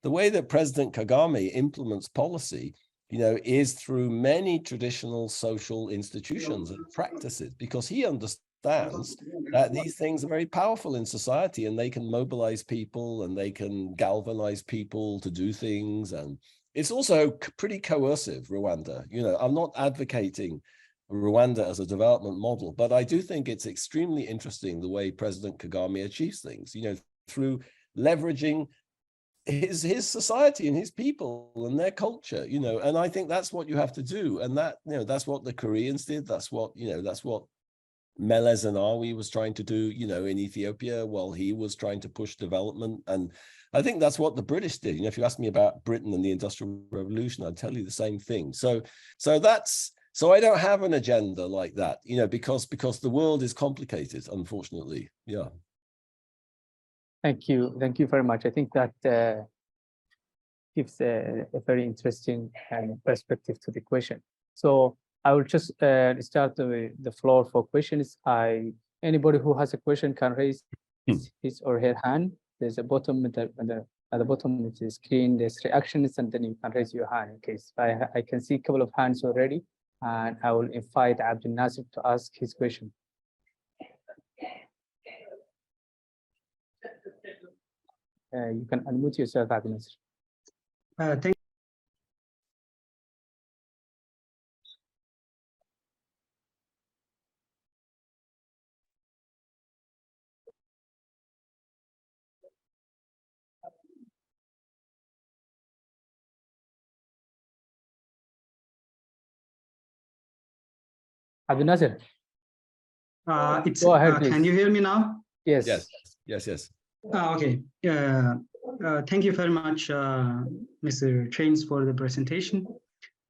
Speaker 3: the way that President Kagame implements policy is through many traditional social institutions and practices, because he understands that these things are very powerful in society and they can mobilize people and they can galvanize people to do things. And it's also pretty coercive, Rwanda. I'm not advocating Rwanda as a development model, but I do think it's extremely interesting the way President Kagame achieves things, through leveraging his society and his people and their culture, and I think that's what you have to do. And that, that's what the Koreans did. That's what, that's what Meles Zenawi was trying to do, in Ethiopia, while he was trying to push development. And I think that's what the British did. If you ask me about Britain and the Industrial Revolution, I'd tell you the same thing. So I don't have an agenda like that, because the world is complicated, unfortunately. Yeah.
Speaker 1: Thank you very much. I think that gives a very interesting perspective to the question. So I will just start the floor for questions. Anybody who has a question can raise his or her hand. There's a bottom at the bottom of the screen. There's reactions, and then you can raise your hand in case. I can see a couple of hands already, and I will invite Abdel Nasser to ask his question. You can unmute yourself, Abdel Nasser.
Speaker 5: Thank
Speaker 1: Abdel Nasser.
Speaker 5: Go ahead, can you hear me now?
Speaker 1: Yes.
Speaker 3: Yes.
Speaker 5: Okay. Thank you very much, Mr. Chains, for the presentation.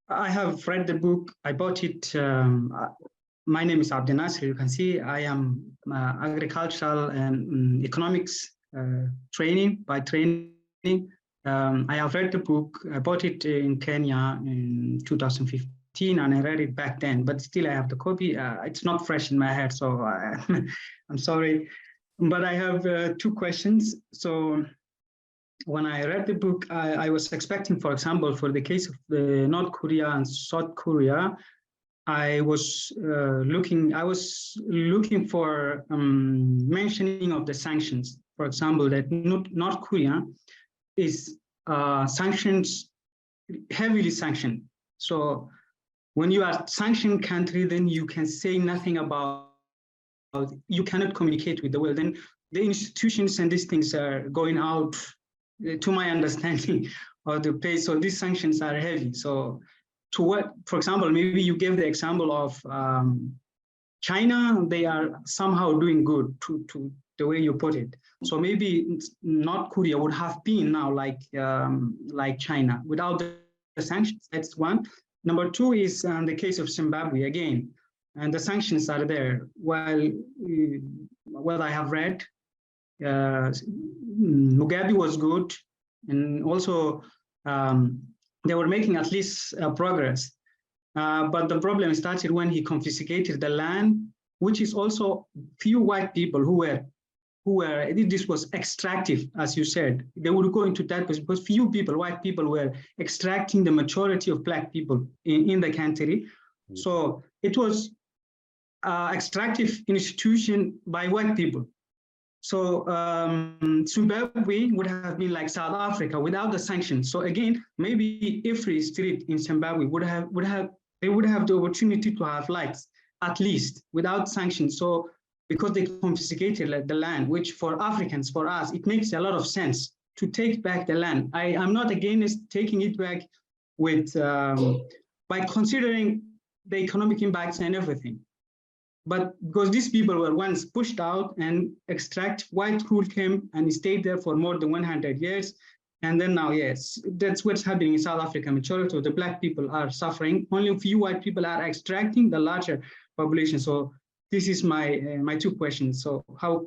Speaker 5: I have read the book. I bought it. My name is Abdel Nasser. You can see I am agricultural and economics training. I have read the book. I bought it in Kenya in 2015, and I read it back then, but still I have the copy. It's not fresh in my head, so I'm sorry. But I have two questions. So when I read the book, I was expecting, for example, for the case of the North Korea and South Korea, I was looking for mentioning of the sanctions. For example, that North Korea is heavily sanctioned. So when you are sanctioned country, then you can say nothing about, you cannot communicate with the world. Then the institutions and these things are going out, to my understanding, of the place. So these sanctions are heavy. So to what, for example, maybe you gave the example of China, they are somehow doing good to the way you put it. So maybe North Korea would have been now like China without the sanctions. That's one. Number two is the case of Zimbabwe again, and the sanctions are there. While what I have read, Mugabe was good, and also they were making at least progress. But the problem started when he confiscated the land, which is also few white people who were, this was extractive, as you said. They would go into that because few people, white people, were extracting the majority of black people in the country. So it was extractive institution by white people. So Zimbabwe would have been like South Africa without the sanctions. So again, maybe every street in Zimbabwe would have the opportunity to have lights, at least without sanctions. So because they confiscated the land, which for Africans, for us, it makes a lot of sense to take back the land. I'm not against taking it back with by considering the economic impacts and everything. But because these people were once pushed out and white rule came and stayed there for more than 100 years. And then now, yes, that's what's happening in South Africa. Majority of the black people are suffering. Only a few white people are extracting the larger population. So this is my two questions. So how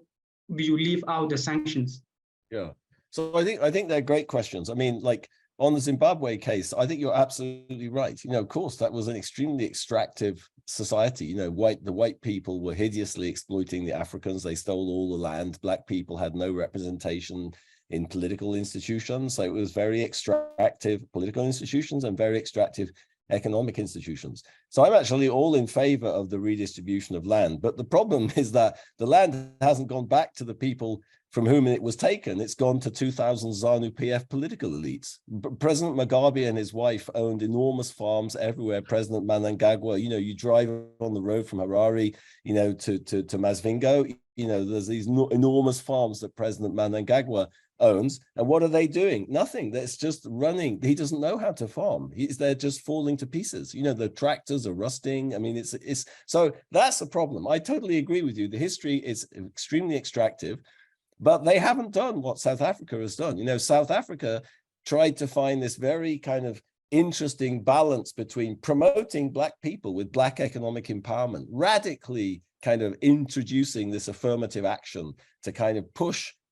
Speaker 5: do you leave out the sanctions?
Speaker 3: Yeah. So I think they're great questions. I mean, like on the Zimbabwe case, I think you're absolutely right. Of course, that was an extremely extractive society. The white people were hideously exploiting the Africans. They stole all the land. Black people had no representation in political institutions. So it was very extractive political institutions and very extractive economic institutions. So I'm actually all in favor of the redistribution of land. But the problem is that the land hasn't gone back to the people from whom it was taken. It's gone to 2000 ZANU-PF political elites. President Mugabe and his wife owned enormous farms everywhere. President Mnangagwa, you know, you drive on the road from Harare, you know, to Masvingo, you know, there's these enormous farms that President Mnangagwa owns. And what are they doing? Nothing. That's just running. He doesn't know how to farm. They're just falling to pieces. You know, the tractors are rusting. I mean, it's so that's a problem. I totally agree with you. The history is extremely extractive, but they haven't done what South Africa has done. You know, South Africa tried to find this very kind of interesting balance between promoting Black people with Black economic empowerment, radically kind of introducing this affirmative action to kind of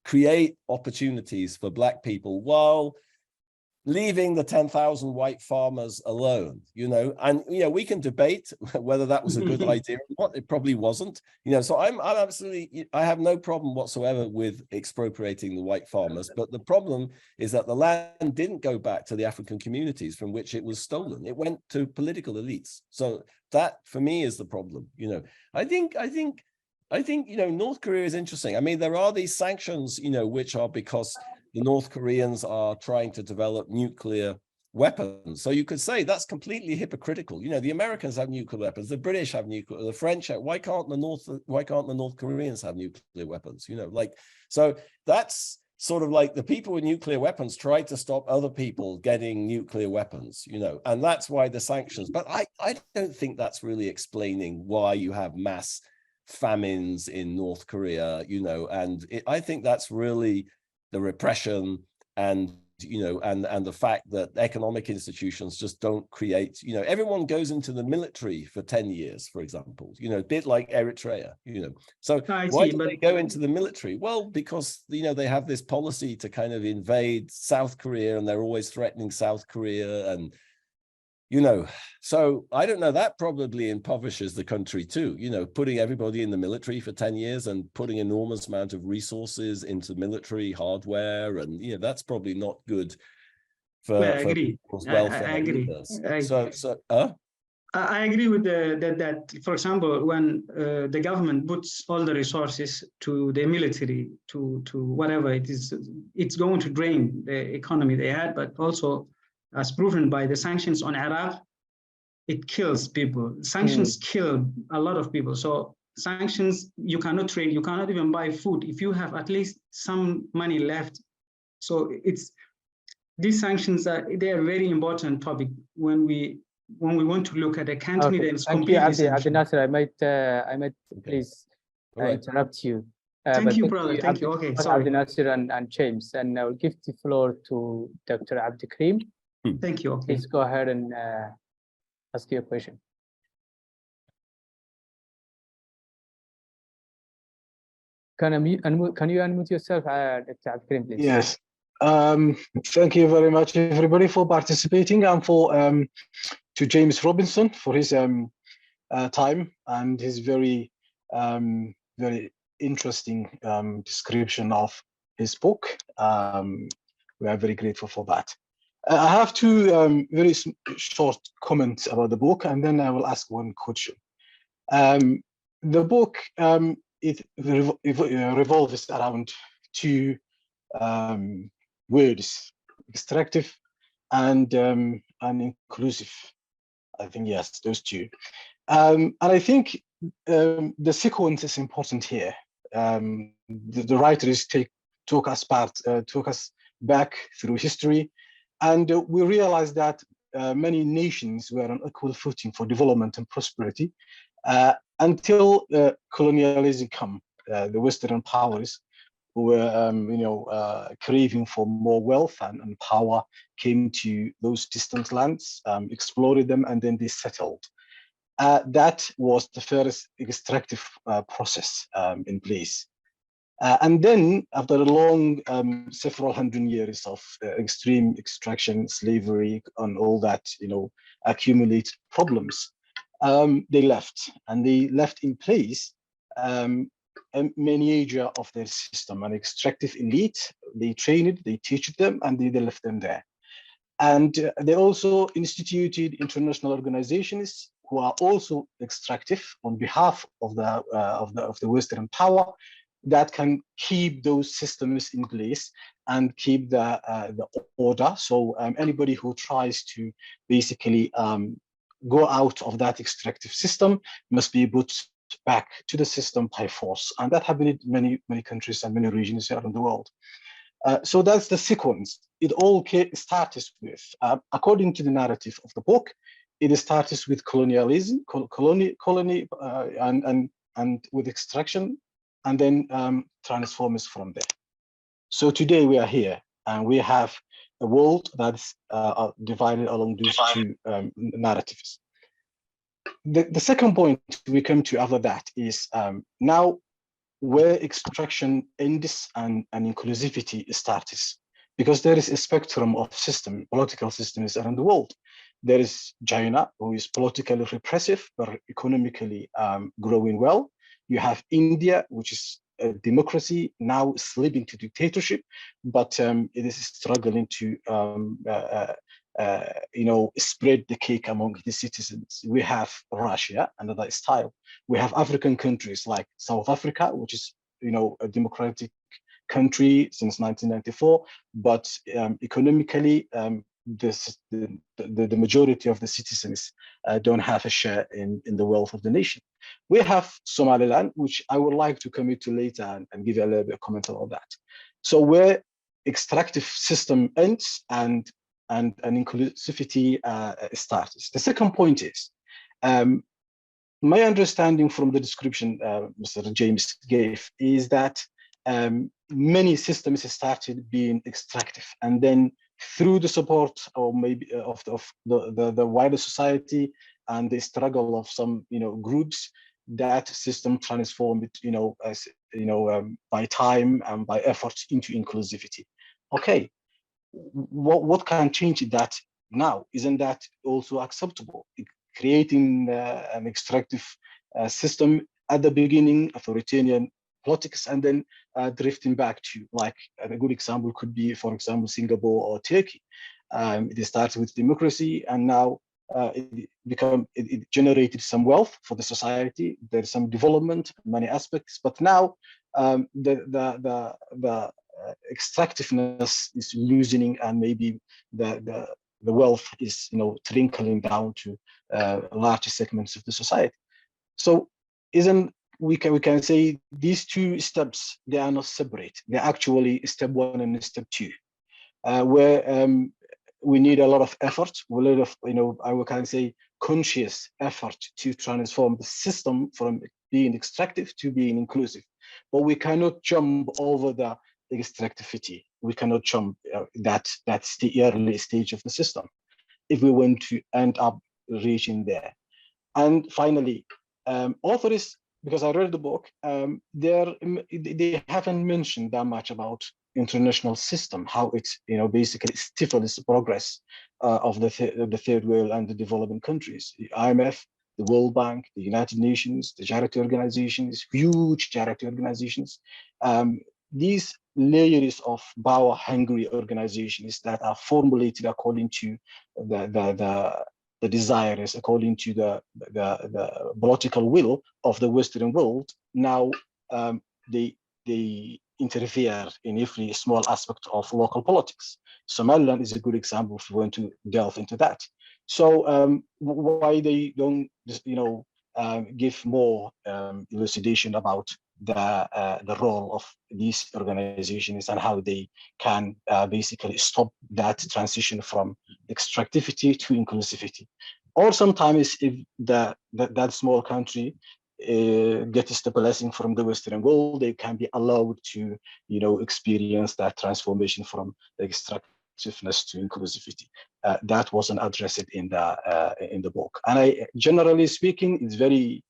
Speaker 3: create opportunities for Black people while leaving the 10,000 white farmers alone, you know, and, you know, we can debate whether that was a good idea or not. It probably wasn't, you know, so I'm absolutely, I have no problem whatsoever with expropriating the white farmers. But the problem is that the land didn't go back to the African communities from which it was stolen. It went to political elites. So that for me is the problem. You know, I think, you know, North Korea is interesting. I mean, there are these sanctions, you know, which are because the North Koreans are trying to develop nuclear weapons. So you could say that's completely hypocritical. You know, the Americans have nuclear weapons, the British have nuclear, the French have, why can't the North Koreans have nuclear weapons? You know, like, so that's sort of like the people with nuclear weapons try to stop other people getting nuclear weapons, you know, and that's why the sanctions. But I don't think that's really explaining why you have mass famines in North Korea, you know, and I think that's really the repression and, you know, and the fact that economic institutions just don't create, you know, everyone goes into the military for 10 years, for example, you know, a bit like Eritrea, you know. So why do they go into the military? Well, because, you know, they have this policy to kind of invade South Korea and they're always threatening South Korea and, you know, so I don't know, that probably impoverishes the country too, you know, putting everybody in the military for 10 years and putting enormous amount of resources into military hardware. And, you know, that's probably not good for people's welfare.
Speaker 5: I agree. I agree with that, for example, when the government puts all the resources to the military, to whatever it is, it's going to drain the economy they had, but also as proven by the sanctions on Iraq, it kills people. Sanctions kill a lot of people. So sanctions, you cannot trade, you cannot even buy food if you have at least some money left. So these sanctions they are a very important topic when we want to look at a country that is completely
Speaker 1: sanctioned. Abdi Nasser, I might please interrupt you.
Speaker 5: Thank you, brother. Thank you. Okay, sorry.
Speaker 1: Abdi Nasser and James, and I will give the floor to Dr. Abdi Karim.
Speaker 5: Thank you. Okay.
Speaker 1: Please go ahead and ask your question. Can you unmute yourself, Dr. Abdi Karim, please?
Speaker 6: Yes. Thank you very much, everybody, for participating, and for to James Robinson for his time and his very interesting description of his book. We are very grateful for that. I have two very short comments about the book, and then I will ask one question. The book, it revolves around two words: extractive and inclusive. I think, yes, those two. And I think the sequence is important here. The writers took us back through history, and we realized that many nations were on equal footing for development and prosperity until colonialism came. The Western powers who were craving for more wealth and power came to those distant lands, explored them, and then they settled. That was the first extractive process in place. And then, after a long several hundred years of extreme extraction, slavery, and all that, accumulated problems, they left, and they left in place a manager of their system, an extractive elite. They train it, they teach them, and they left them there. And they also instituted international organizations who are also extractive on behalf of the Western power, that can keep those systems in place and keep the order. So anybody who tries to basically go out of that extractive system must be put back to the system by force. And that happened in many countries and many regions around the world. So that's the sequence. It all starts with, according to the narrative of the book, it starts with colonialism, colony, and with extraction, and then transforms from there. So today we are here, and we have a world that's divided along those two narratives. The second point we come to after that is now where extraction ends and inclusivity starts, because there is a spectrum of political systems around the world. There is China, who is politically repressive, but economically growing well. You have India, which is a democracy now slipping to dictatorship, but it is struggling to spread the cake among the citizens. We have Russia, another style. We have African countries like South Africa, which is a democratic country since 1994, but economically, the majority of the citizens don't have a share in the wealth of the nation. We have Somaliland, which I would like to commit to later and give you a little bit of comment on that. So where extractive system ends and inclusivity starts. The second point is, my understanding from the description Mr. James gave is that many systems started being extractive, and then through the support or maybe of the wider society and the struggle of some groups, that system transformed by time and by effort into inclusivity. Okay, what can change that now? Isn't that also acceptable? Creating an extractive system at the beginning, authoritarian politics, and then drifting back to, like, a good example could be, for example, Singapore or Turkey. They started with democracy, and now it generated some wealth for the society. There's some development, many aspects, but now the extractiveness is loosening, and maybe the wealth is trickling down to larger segments of the society. So we can say these two steps, they are not separate. They're actually step one and step two, where we need a lot of effort, a lot of I can say conscious effort to transform the system from being extractive to being inclusive. But we cannot jump over the extractivity. We cannot jump that's the early stage of the system if we want to end up reaching there. And finally, authors, because I read the book, they haven't mentioned that much about international system, how it basically stifles the progress of the third world and the developing countries. The IMF, the World Bank, the United Nations, the charity organizations, huge charity organizations. These layers of power-hungry organizations that are formulated according to the desires, according to the political will of the Western world. Now they interfere in every small aspect of local politics. Somaliland is a good example if you want to delve into that. So why they don't give more elucidation about the role of these organizations and how they can basically stop that transition from extractivity to inclusivity. Or sometimes if that small country gets the blessing from the Western world, they can be allowed to experience that transformation from extractiveness to inclusivity. That wasn't addressed in the book. And generally speaking, it's very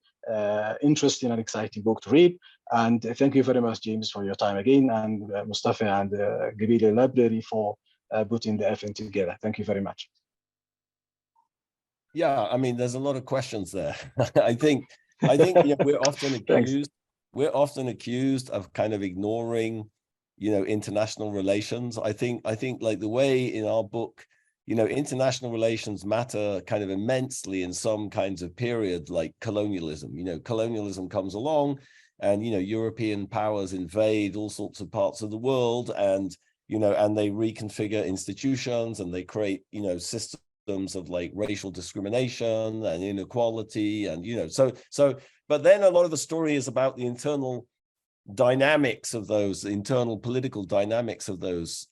Speaker 6: interesting and exciting book to read. And thank you very much, James, for your time again, and Mustafa and the Gabila Library for putting the effort together. Thank you very much.
Speaker 3: Yeah, I mean, there's a lot of questions there. I think we're often accused we're often accused of kind of ignoring, you know, international relations. I think like the way in our book, you know, international relations matter kind of immensely in some kinds of period like colonialism. You know, colonialism comes along and, you know, European powers invade all sorts of parts of the world, and, you know, and they reconfigure institutions and they create, you know, systems of like racial discrimination and inequality. And, you know, so but then a lot of the story is about the internal dynamics of those internal political dynamics of those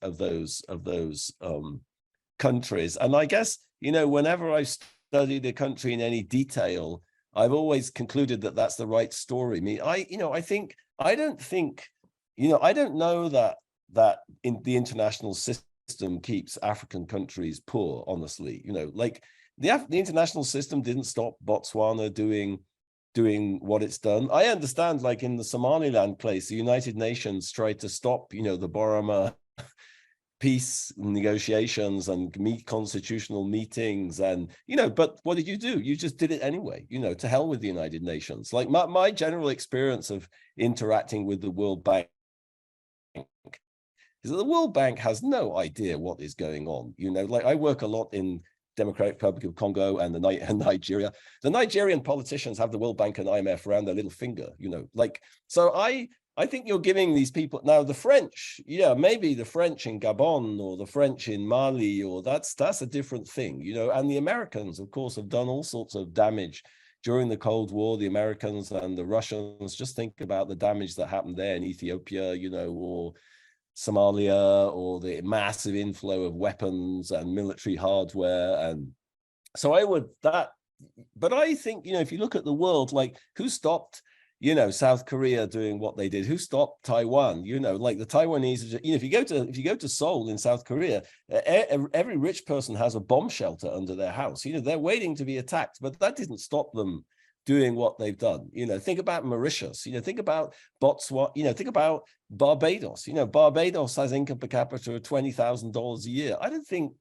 Speaker 3: countries. And I guess, you know, whenever I studied a country in any detail, I've always concluded that that's the right story. I mean, I don't know that in the international system keeps African countries poor, honestly. You know, like the international system didn't stop Botswana doing what it's done. I understand, like in the Somaliland place, the United Nations tried to stop, you know, the Borama peace negotiations and constitutional meetings, and, you know, but what did you do? You just did it anyway, you know, to hell with the United Nations. Like my general experience of interacting with the World Bank is that the World Bank has no idea what is going on. You know, like I work a lot in Democratic Republic of Congo and Nigeria. The Nigerian politicians have the World Bank and IMF around their little finger, you know, like, so I think you're giving these people now, the French, yeah, maybe the French in Gabon or the French in Mali, or that's a different thing, you know, and the Americans, of course, have done all sorts of damage during the Cold War. The Americans and the Russians, just think about the damage that happened there in Ethiopia, you know, or Somalia, or the massive inflow of weapons and military hardware. And so but I think, you know, if you look at the world, like who stopped, you know, South Korea doing what they did? Who stopped Taiwan? You know, like the Taiwanese, you know, if you go to Seoul in South Korea, every rich person has a bomb shelter under their house. You know, they're waiting to be attacked, but that didn't stop them doing what they've done. You know, think about Mauritius, you know, think about Botswana, you know, think about Barbados. You know, Barbados has income per capita of $20,000 a year. I don't think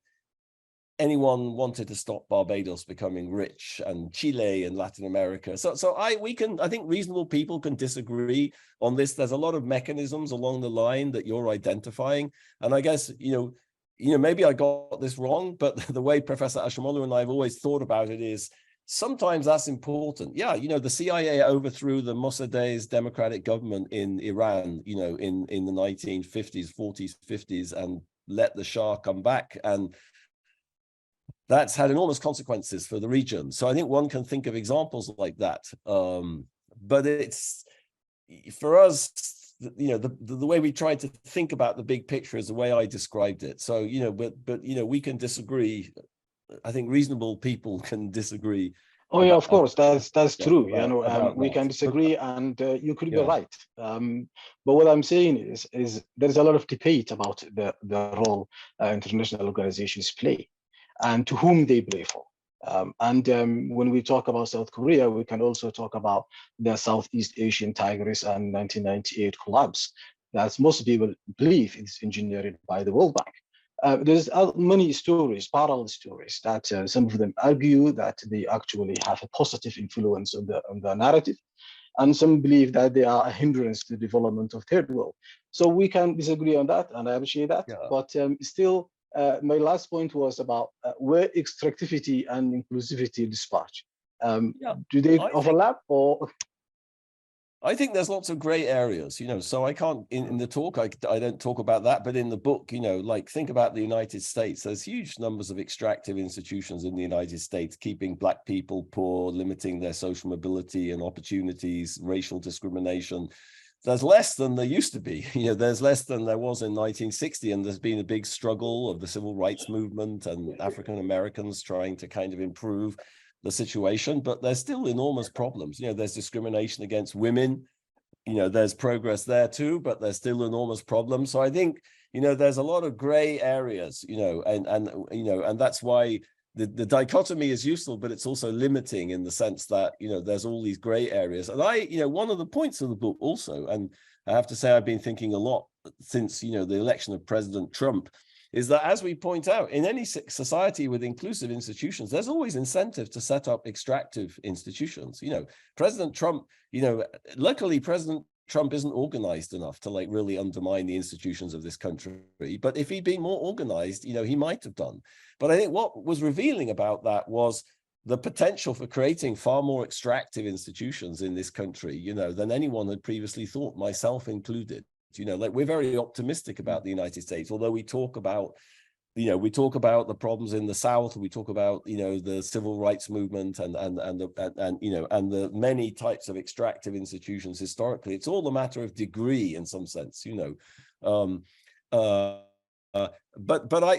Speaker 3: anyone wanted to stop Barbados becoming rich, and Chile and Latin America. So I think reasonable people can disagree on this. There's a lot of mechanisms along the line that you're identifying. And I guess, you know, maybe I got this wrong, but the way Professor Ashimolu and I have always thought about it is sometimes that's important. Yeah, you know, the CIA overthrew the Mossadegh's democratic government in Iran, you know, in the 1950s, 40s, 50s, and let the Shah come back. And that's had enormous consequences for the region. So I think one can think of examples like that. But it's, for us, you know, the way we try to think about the big picture is the way I described it. So, you know, but you know, we can disagree. I think reasonable people can disagree.
Speaker 6: Oh yeah, of course, that's true. You know, we can disagree, and you could be right. But what I'm saying is there's a lot of debate about the role international organizations play and to whom they play for. When we talk about South Korea, we can also talk about the Southeast Asian Tigris and 1998 collapse that most people believe is engineered by the World Bank. There's many stories, parallel stories, that some of them argue that they actually have a positive influence on the narrative, and some believe that they are a hindrance to the development of third world. So we can disagree on that, and I appreciate that. Yeah. But still, my last point was about where extractivity and inclusivity dispatch. Do they overlap, or?
Speaker 3: I think there's lots of gray areas, you know, so I can't, in the talk, I don't talk about that, but in the book, you know, like think about the United States, there's huge numbers of extractive institutions in the United States, keeping Black people poor, limiting their social mobility and opportunities, racial discrimination. There's less than there used to be, you know, there's less than there was in 1960, and there's been a big struggle of the civil rights movement and African Americans trying to kind of improve the situation, but there's still enormous problems. You know, there's discrimination against women, you know, there's progress there too, but there's still enormous problems. So I think, you know, there's a lot of gray areas, you know, and you know, and that's why the dichotomy is useful, but it's also limiting in the sense that, you know, there's all these gray areas. And you know, one of the points of the book also, and I have to say I've been thinking a lot since, you know, the election of President Trump, is that, as we point out, in any society with inclusive institutions, there's always incentive to set up extractive institutions. You know, President Trump, you know, luckily President Trump isn't organized enough to like really undermine the institutions of this country. But if he'd been more organized, you know, he might have done. But I think what was revealing about that was the potential for creating far more extractive institutions in this country, you know, than anyone had previously thought, myself included. You know, like we're very optimistic about the United States, although we talk about, you know, we talk about the problems in the South, we talk about, you know, the civil rights movement and you know, and the many types of extractive institutions historically. It's all a matter of degree in some sense, you know.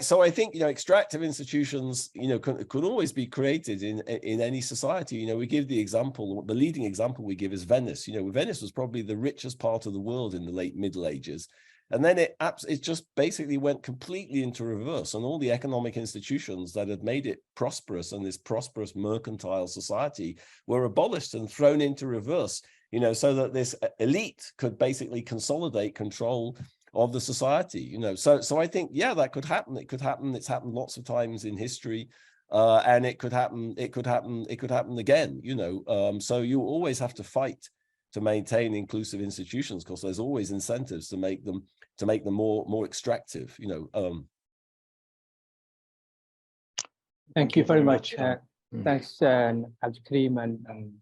Speaker 3: So I think, you know, extractive institutions, you know, could always be created in any society. You know, we give the example, the leading example we give is Venice. You know, Venice was probably the richest part of the world in the late Middle Ages. And then it just basically went completely into reverse, and all the economic institutions that had made it prosperous and this prosperous mercantile society were abolished and thrown into reverse, you know, so that this elite could basically consolidate control of the society, you know. So I think, yeah, that could happen. It could happen. It's happened lots of times in history, and it could happen. It could happen again, you know. So you always have to fight to maintain inclusive institutions, because there's always incentives to make them more extractive, you know.
Speaker 1: Thank you very much. Thanks, Abdulkareem and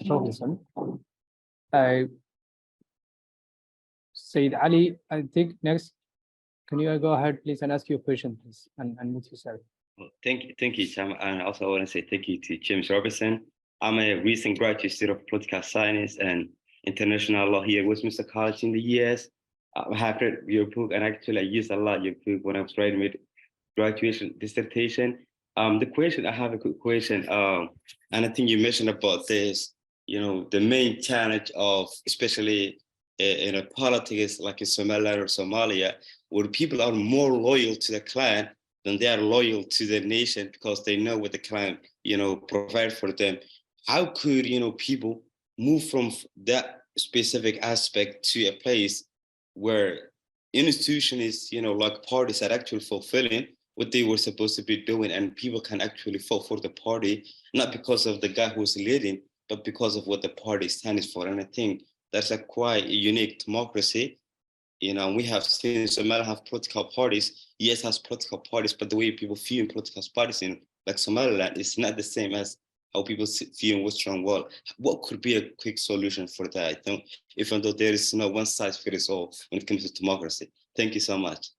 Speaker 1: Robinson. Said Ali, I think next, can you go ahead, please, and ask your question, please, and mute yourself.
Speaker 7: Well, thank you, Cham. And also I want to say thank you to James Robinson. I'm a recent graduate student of political science and international law here at Westminster College in the US. I have read your book, and actually I used a lot your book when I was writing with graduation dissertation. The question, I have a quick question, and I think you mentioned about this, you know, the main challenge of, especially in a politics like in Somaliland or Somalia, where people are more loyal to the clan than they are loyal to the nation, because they know what the clan, you know, provide for them. How could, you know, people move from that specific aspect to a place where institution is, you know, like parties are actually fulfilling what they were supposed to be doing, and people can actually vote for the party, not because of the guy who's leading, but because of what the party stands for? And I think that's a quite unique democracy. You know, we have seen Somalia have political parties. Yes, has political parties, but the way people view political parties in like Somaliland is not the same as how people view in Western world. What could be a quick solution for that? I think, even though there is no one size fits all when it comes to democracy. Thank you so much.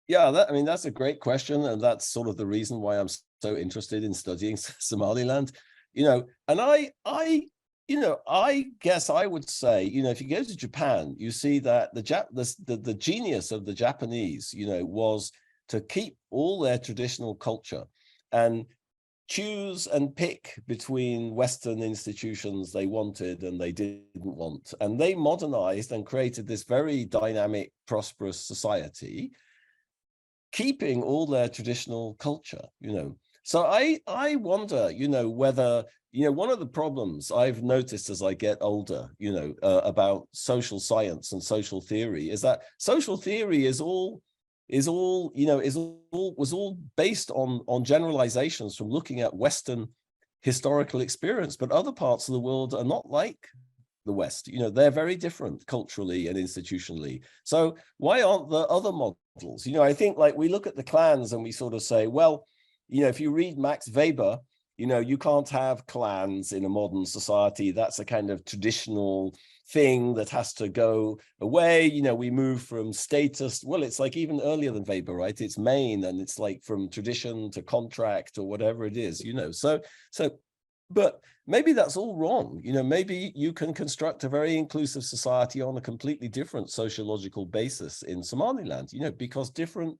Speaker 3: Yeah, I mean, that's a great question. And that's sort of the reason why I'm so interested in studying Somaliland, you know. And you know, I guess I would say, you know, if you go to Japan, you see that the genius of the Japanese, you know, was to keep all their traditional culture and choose and pick between Western institutions they wanted and they didn't want. And they modernized and created this very dynamic, prosperous society, keeping all their traditional culture, you know. So I wonder, you know, whether, you know, one of the problems I've noticed as I get older, you know, about social science and social theory is that social theory was all based on generalizations from looking at Western historical experience, but other parts of the world are not like the West. You know, they're very different culturally and institutionally. So why aren't there other models? You know, I think, like, we look at the clans and we sort of say, well, you know, if you read Max Weber, you know, you can't have clans in a modern society. That's a kind of traditional thing that has to go away. You know, we move from status. Well, it's like even earlier than Weber, right? It's Maine, and it's like from tradition to contract or whatever it is, you know. But maybe that's all wrong. You know, maybe you can construct a very inclusive society on a completely different sociological basis in Somaliland, you know, because different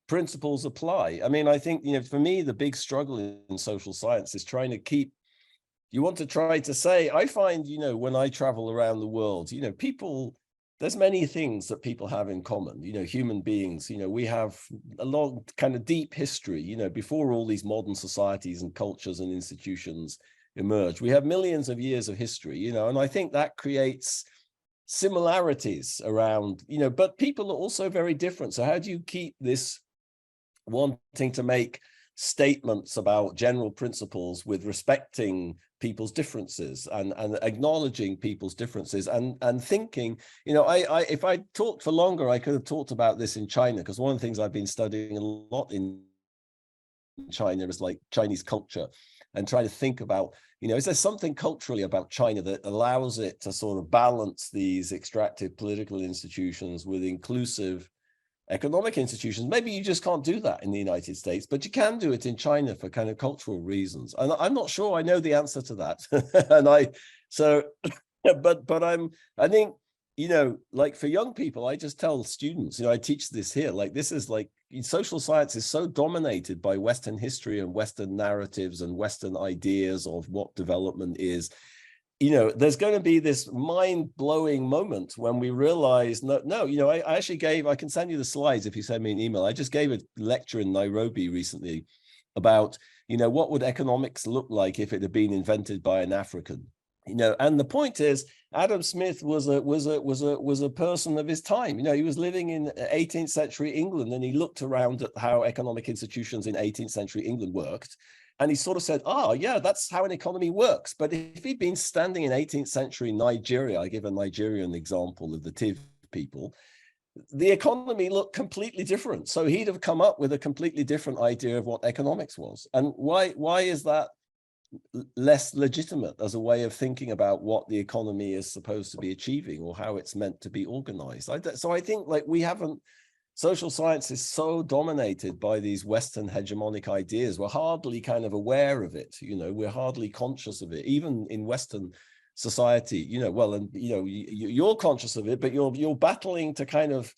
Speaker 3: principles apply. I mean, I think, you know, for me, the big struggle in social science is trying to keep, you want to try to say, I find, you know, when I travel around the world, you know, people, there's many things that people have in common, you know, human beings, you know, we have a long kind of deep history, you know, before all these modern societies and cultures and institutions emerge. We have millions of years of history, you know, and I think that creates similarities around, you know, but people are also very different. So how do you keep this wanting to make statements about general principles with respecting people's differences and acknowledging people's differences and thinking, you know, if I talked for longer, I could have talked about this in China, because one of the things I've been studying a lot in China is like Chinese culture, and try to think about, you know, is there something culturally about China that allows it to sort of balance these extractive political institutions with inclusive economic institutions? Maybe you just can't do that in the United States, but you can do it in China for kind of cultural reasons. And I'm not sure I know the answer to that. I think, you know, like for young people, I just tell students, you know, I teach this here, like this is like, social science is so dominated by Western history and Western narratives and Western ideas of what development is. You know, there's going to be this mind-blowing moment when we realize, no, you know, I actually gave, I can send you the slides if you send me an email. I just gave a lecture in Nairobi recently about, you know, what would economics look like if it had been invented by an African? You know, and the point is, Adam Smith was a person of his time. You know, he was living in 18th century England, and he looked around at how economic institutions in 18th century England worked. And he sort of said, oh, yeah, that's how an economy works. But if he'd been standing in 18th century Nigeria, I give a Nigerian example of the Tiv people, the economy looked completely different. So he'd have come up with a completely different idea of what economics was. And why is that less legitimate as a way of thinking about what the economy is supposed to be achieving or how it's meant to be organized? So I think like we haven't, social science is so dominated by these Western hegemonic ideas. We're hardly kind of aware of it. You know, we're hardly conscious of it, even in Western society, you know, well, and, you know, you're conscious of it, but you're battling to kind of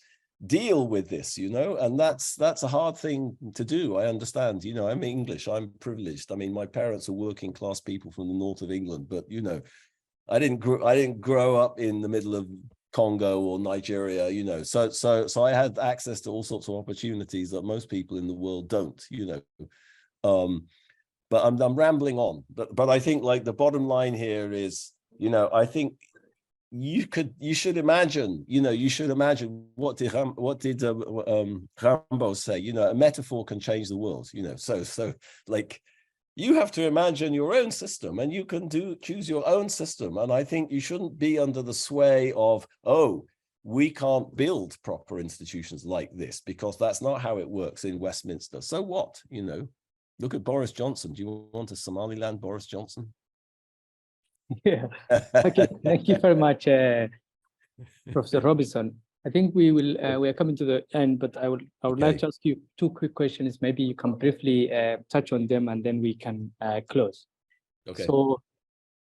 Speaker 3: deal with this, you know, and that's a hard thing to do. I understand, you know, I'm English, I'm privileged. I mean, my parents are working class people from the north of England, but, you know, I didn't grow up in the middle of Congo or Nigeria, you know, so I had access to all sorts of opportunities that most people in the world don't, you know. But I'm rambling on, but I think like the bottom line here is, you know, I think you should imagine, you know, what did Rimbaud say, you know, a metaphor can change the world, you know, so like you have to imagine your own system, and you can choose your own system. And I think you shouldn't be under the sway of, oh, we can't build proper institutions like this, because that's not how it works in Westminster. So what, you know, look at Boris Johnson. Do you want a Somaliland Boris Johnson?
Speaker 1: Yeah. Okay. Thank you very much, Professor Robinson. I think we are coming to the end, but I would like to ask you two quick questions. Maybe you can briefly touch on them, and then we can close.
Speaker 3: Okay.
Speaker 1: So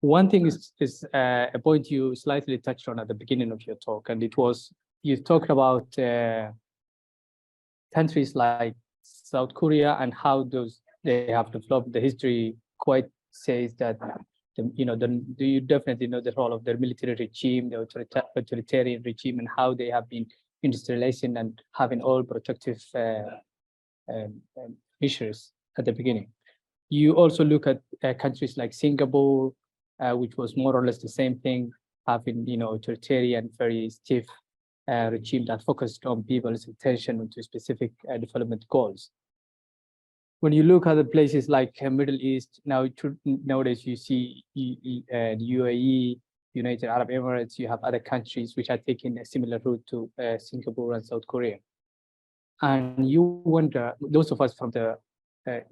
Speaker 1: one thing is a point you slightly touched on at the beginning of your talk, and it was you talked about countries like South Korea and how they have developed. The history quite says that. You know, do you definitely know the role of their military regime, the authoritarian regime, and how they have been industrializing and having all protective measures at the beginning. You also look at countries like Singapore, which was more or less the same thing, having, you know, authoritarian, very stiff regime that focused on people's attention into specific development goals. When you look at the places like Middle East, nowadays you see UAE, United Arab Emirates, you have other countries which are taking a similar route to Singapore and South Korea. And you wonder, those of us from the,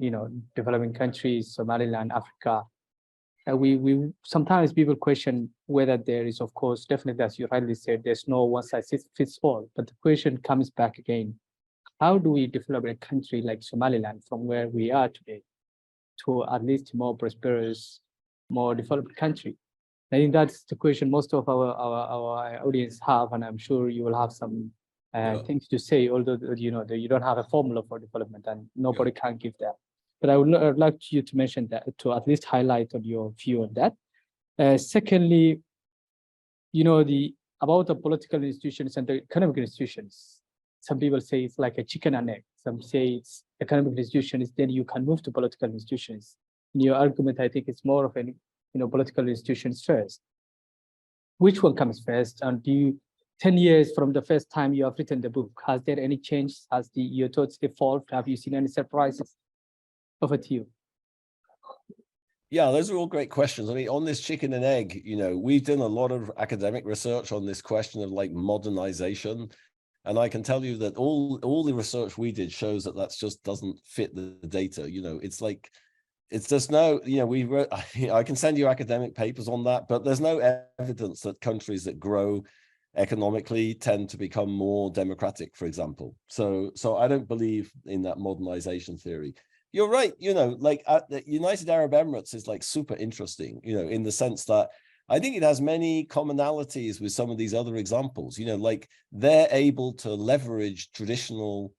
Speaker 1: you know, developing countries, Somaliland, Africa, we sometimes people question whether there is, of course, definitely, as you rightly said, there's no one size fits all. But the question comes back again. How do we develop a country like Somaliland from where we are today to at least a more prosperous, more developed country? I think that's the question most of our audience have, and I'm sure you will have some things to say, although, you know, you don't have a formula for development and nobody can give that. But I would like you to mention that, to at least highlight on your view on that. Secondly, you know, about the political institutions and the economic institutions. Some people say it's like a chicken and egg. Some say it's economic institutions, then you can move to political institutions. In your argument, I think it's more of an, you know, political institutions first. Which one comes first? And 10 years from the first time you have written the book, has there any change? Has your thoughts evolved? Have you seen any surprises? Over to you.
Speaker 3: Yeah, those are all great questions. I mean, on this chicken and egg, you know, we've done a lot of academic research on this question of like modernization. And I can tell you that all the research we did shows that that's just doesn't fit the data. You know, it's like, it's just no, you know, we wrote, I can send you academic papers on that, but there's no evidence that countries that grow economically tend to become more democratic, for example. So I don't believe in that modernization theory. You're right, you know, like the United Arab Emirates is like super interesting, you know, in the sense that I think it has many commonalities with some of these other examples, you know, like they're able to leverage traditional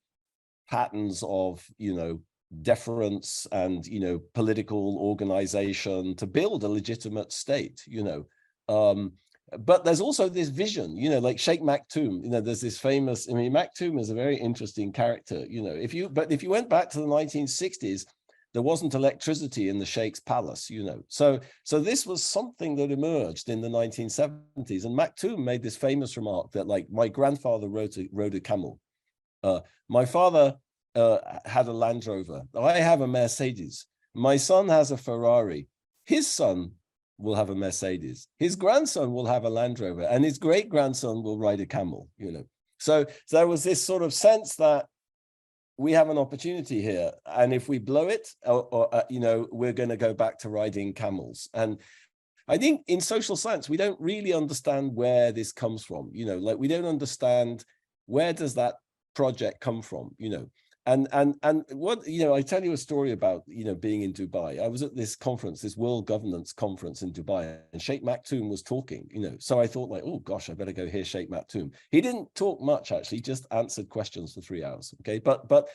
Speaker 3: patterns of, you know, deference and, you know, political organization to build a legitimate state, you know. But there's also this vision, you know, like Sheikh Maktoum, you know, there's this famous, I mean, Maktoum is a very interesting character, you know, if you went back to the 1960s, there wasn't electricity in the Sheikh's palace, you know. So this was something that emerged in the 1970s. And Maktoum made this famous remark that like, my grandfather rode a camel. My father had a Land Rover. I have a Mercedes. My son has a Ferrari. His son will have a Mercedes. His grandson will have a Land Rover, and his great-grandson will ride a camel, you know. So there was this sort of sense that we have an opportunity here, and if we blow it, you know, we're going to go back to riding camels. And I think in social science, we don't really understand where this comes from, you know, like we don't understand where does that project come from, you know. And what, you know, I tell you a story about, you know, being in Dubai. I was at this conference, this World Governance Conference in Dubai, and Sheikh Maktoum was talking, you know. So I thought like, oh gosh, I better go hear Sheikh Maktoum. He didn't talk much, actually, just answered questions for 3 hours. Okay, but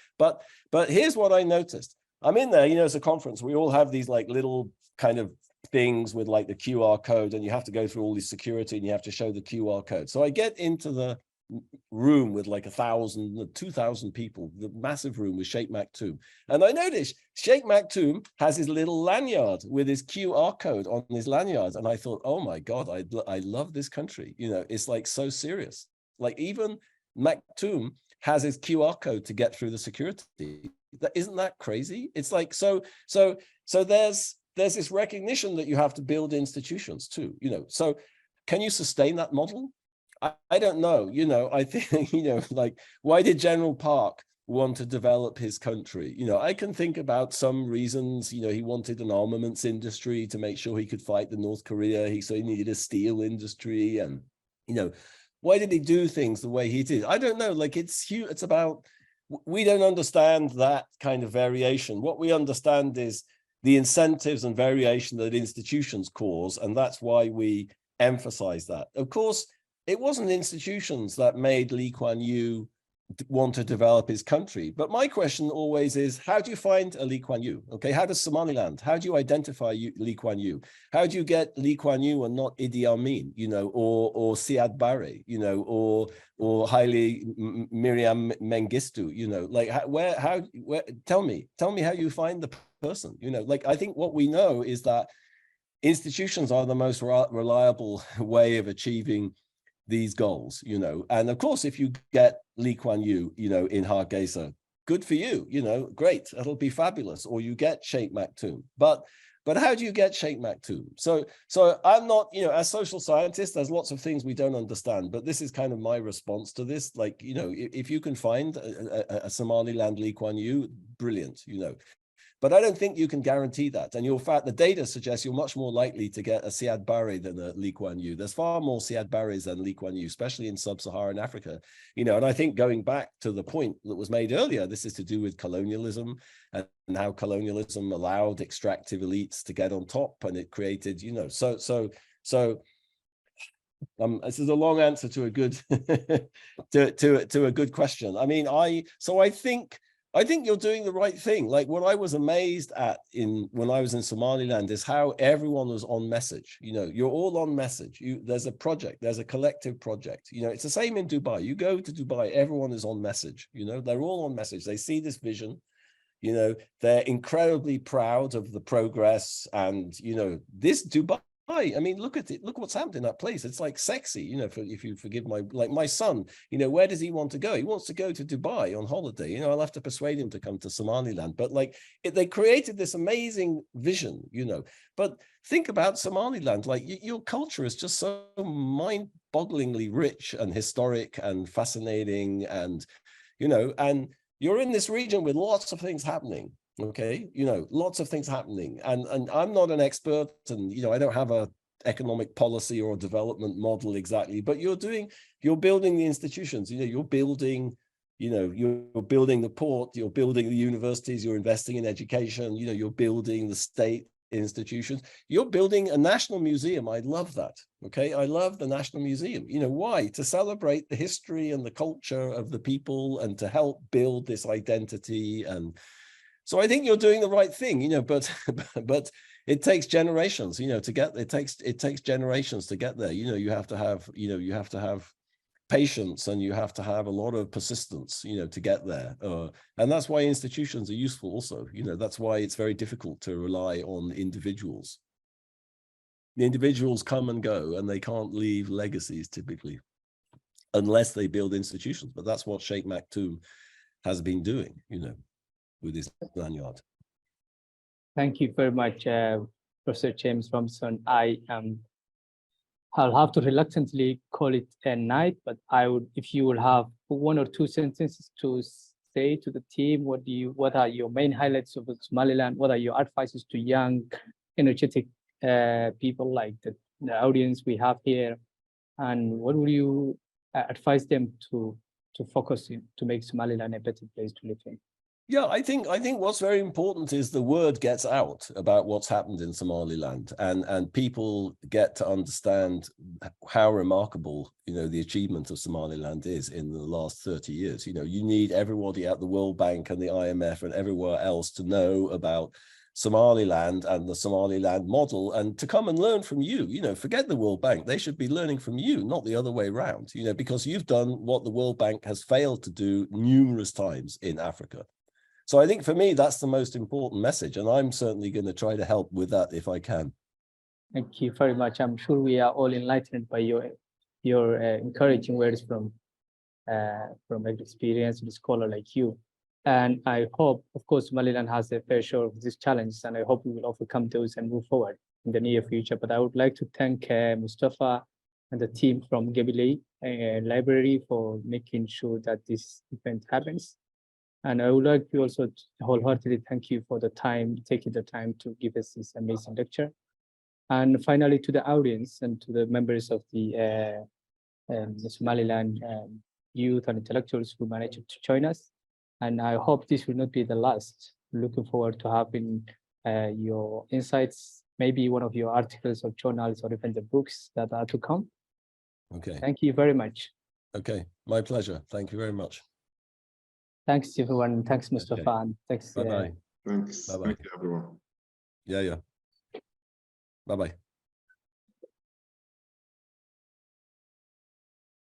Speaker 3: here's what I noticed. I'm in there, you know, it's a conference. We all have these like little kind of things with like the QR code, and you have to go through all this security and you have to show the QR code. So I get into the room with like 1,000, 2,000 people, the massive room with Sheikh Maktoum. And I noticed Sheikh Maktoum has his little lanyard with his QR code on his lanyard. And I thought, oh my God, I love this country. You know, it's like so serious. Like even Maktoum has his QR code to get through the security. Isn't that crazy? It's like, so there's this recognition that you have to build institutions too, you know. So can you sustain that model? I don't know, you know. I think, you know, like, why did General Park want to develop his country? You know, I can think about some reasons. You know, he wanted an armaments industry to make sure he could fight the North Korea. So he needed a steel industry. And, you know, why did he do things the way he did? I don't know. Like, it's huge. It's about, we don't understand that kind of variation. What we understand is the incentives and variation that institutions cause. And that's why we emphasize that. Of course, it wasn't institutions that made Lee Kuan Yew want to develop his country. But my question always is, how do you find a Lee Kuan Yew? Okay, how does Somaliland, how do you identify Lee Kuan Yew? How do you get Lee Kuan Yew and not Idi Amin, you know, or Siad Barre, you know, or Haile Miriam Mengistu, you know, like where, tell me how you find the person, you know. Like, I think what we know is that institutions are the most reliable way of achieving these goals, you know. And of course, if you get Lee Kuan Yew, you know, in Hargeisa, good for you, you know, great, it'll be fabulous. Or you get Sheikh Maktoum. But how do you get Sheikh Maktoum? So I'm not, you know, as social scientists, there's lots of things we don't understand, but this is kind of my response to this. Like, you know, if you can find a Somaliland Lee Kuan Yew, brilliant, you know. But I don't think you can guarantee that. And in fact, the data suggests you're much more likely to get a Siad Barre than a Lee Kuan Yew. There's far more Siad Barres than Lee Kuan Yew, especially in sub-Saharan Africa. You know, and I think going back to the point that was made earlier, this is to do with colonialism and how colonialism allowed extractive elites to get on top, and it created, you know, so this is a long answer to a good to a good question. I mean, I think you're doing the right thing. Like, what I was amazed at when I was in Somaliland is how everyone was on message. You know, you're all on message. There's a project, there's a collective project. You know, it's the same in Dubai. You go to Dubai, everyone is on message. You know, they're all on message. They see this vision. You know, they're incredibly proud of the progress. And, you know, this Dubai I mean, look at it. Look what's happened in that place. It's like sexy, you know, if you forgive my son, you know, where does he want to go? He wants to go to Dubai on holiday. You know, I'll have to persuade him to come to Somaliland. But like they created this amazing vision, you know. But think about Somaliland. Like your culture is just so mind-bogglingly rich and historic and fascinating, and you know, and you're in this region with lots of things happening. Okay, you know, lots of things happening, and I'm not an expert, and you know, I don't have a economic policy or development model exactly, but you're building the institutions. You know, you're building the port, you're building the universities, you're investing in education, you know, you're building the state institutions, you're building a national museum. I love that. Okay, I love the National Museum. You know, why? To celebrate the history and the culture of the people and to help build this identity. And so I think you're doing the right thing, you know, but it takes generations, you know, to get, it takes generations to get there. You know, you have to have patience, and you have to have a lot of persistence, you know, to get there. And that's why institutions are useful also. You know, that's why it's very difficult to rely on individuals. The individuals come and go, and they can't leave legacies typically, unless they build institutions. But that's what Sheikh Maktoum has been doing, you know, with his lanyard.
Speaker 1: Thank you very much, Professor James Robinson. I'll have to reluctantly call it a night, but I would, if you will have one or two sentences to say to the team, what are your main highlights of Somaliland? What are your advices to young, energetic people like the audience we have here? And what would you advise them to focus in to make Somaliland a better place to live in?
Speaker 3: Yeah, I think what's very important is the word gets out about what's happened in Somaliland, and people get to understand how remarkable, you know, the achievement of Somaliland is in the last 30 years. You know, you need everybody at the World Bank and the IMF and everywhere else to know about Somaliland and the Somaliland model, and to come and learn from you. You know, forget the World Bank. They should be learning from you, not the other way around, you know, because you've done what the World Bank has failed to do numerous times in Africa. So I think for me, that's the most important message. And I'm certainly going to try to help with that if I can.
Speaker 1: Thank you very much. I'm sure we are all enlightened by your encouraging words from experienced scholar like you. And I hope, of course, Somaliland has a fair share of these challenges, and I hope we will overcome those and move forward in the near future. But I would like to thank Mustafa and the team from Gebile Library for making sure that this event happens. And I would like to also wholeheartedly thank you for taking the time to give us this amazing lecture. And finally, to the audience and to the members of the Somaliland youth and intellectuals who managed to join us. And I hope this will not be the last. Looking forward to having your insights, maybe one of your articles or journals or even the books that are to come.
Speaker 3: Okay.
Speaker 1: Thank you very much.
Speaker 3: Okay, my pleasure. Thank you very much.
Speaker 1: Thanks, everyone. Thanks, Mustafa.
Speaker 3: Okay.
Speaker 1: And thanks.
Speaker 3: Bye-bye.
Speaker 2: Thanks.
Speaker 3: Bye-bye.
Speaker 2: Thank you, everyone.
Speaker 3: Yeah. Bye-bye.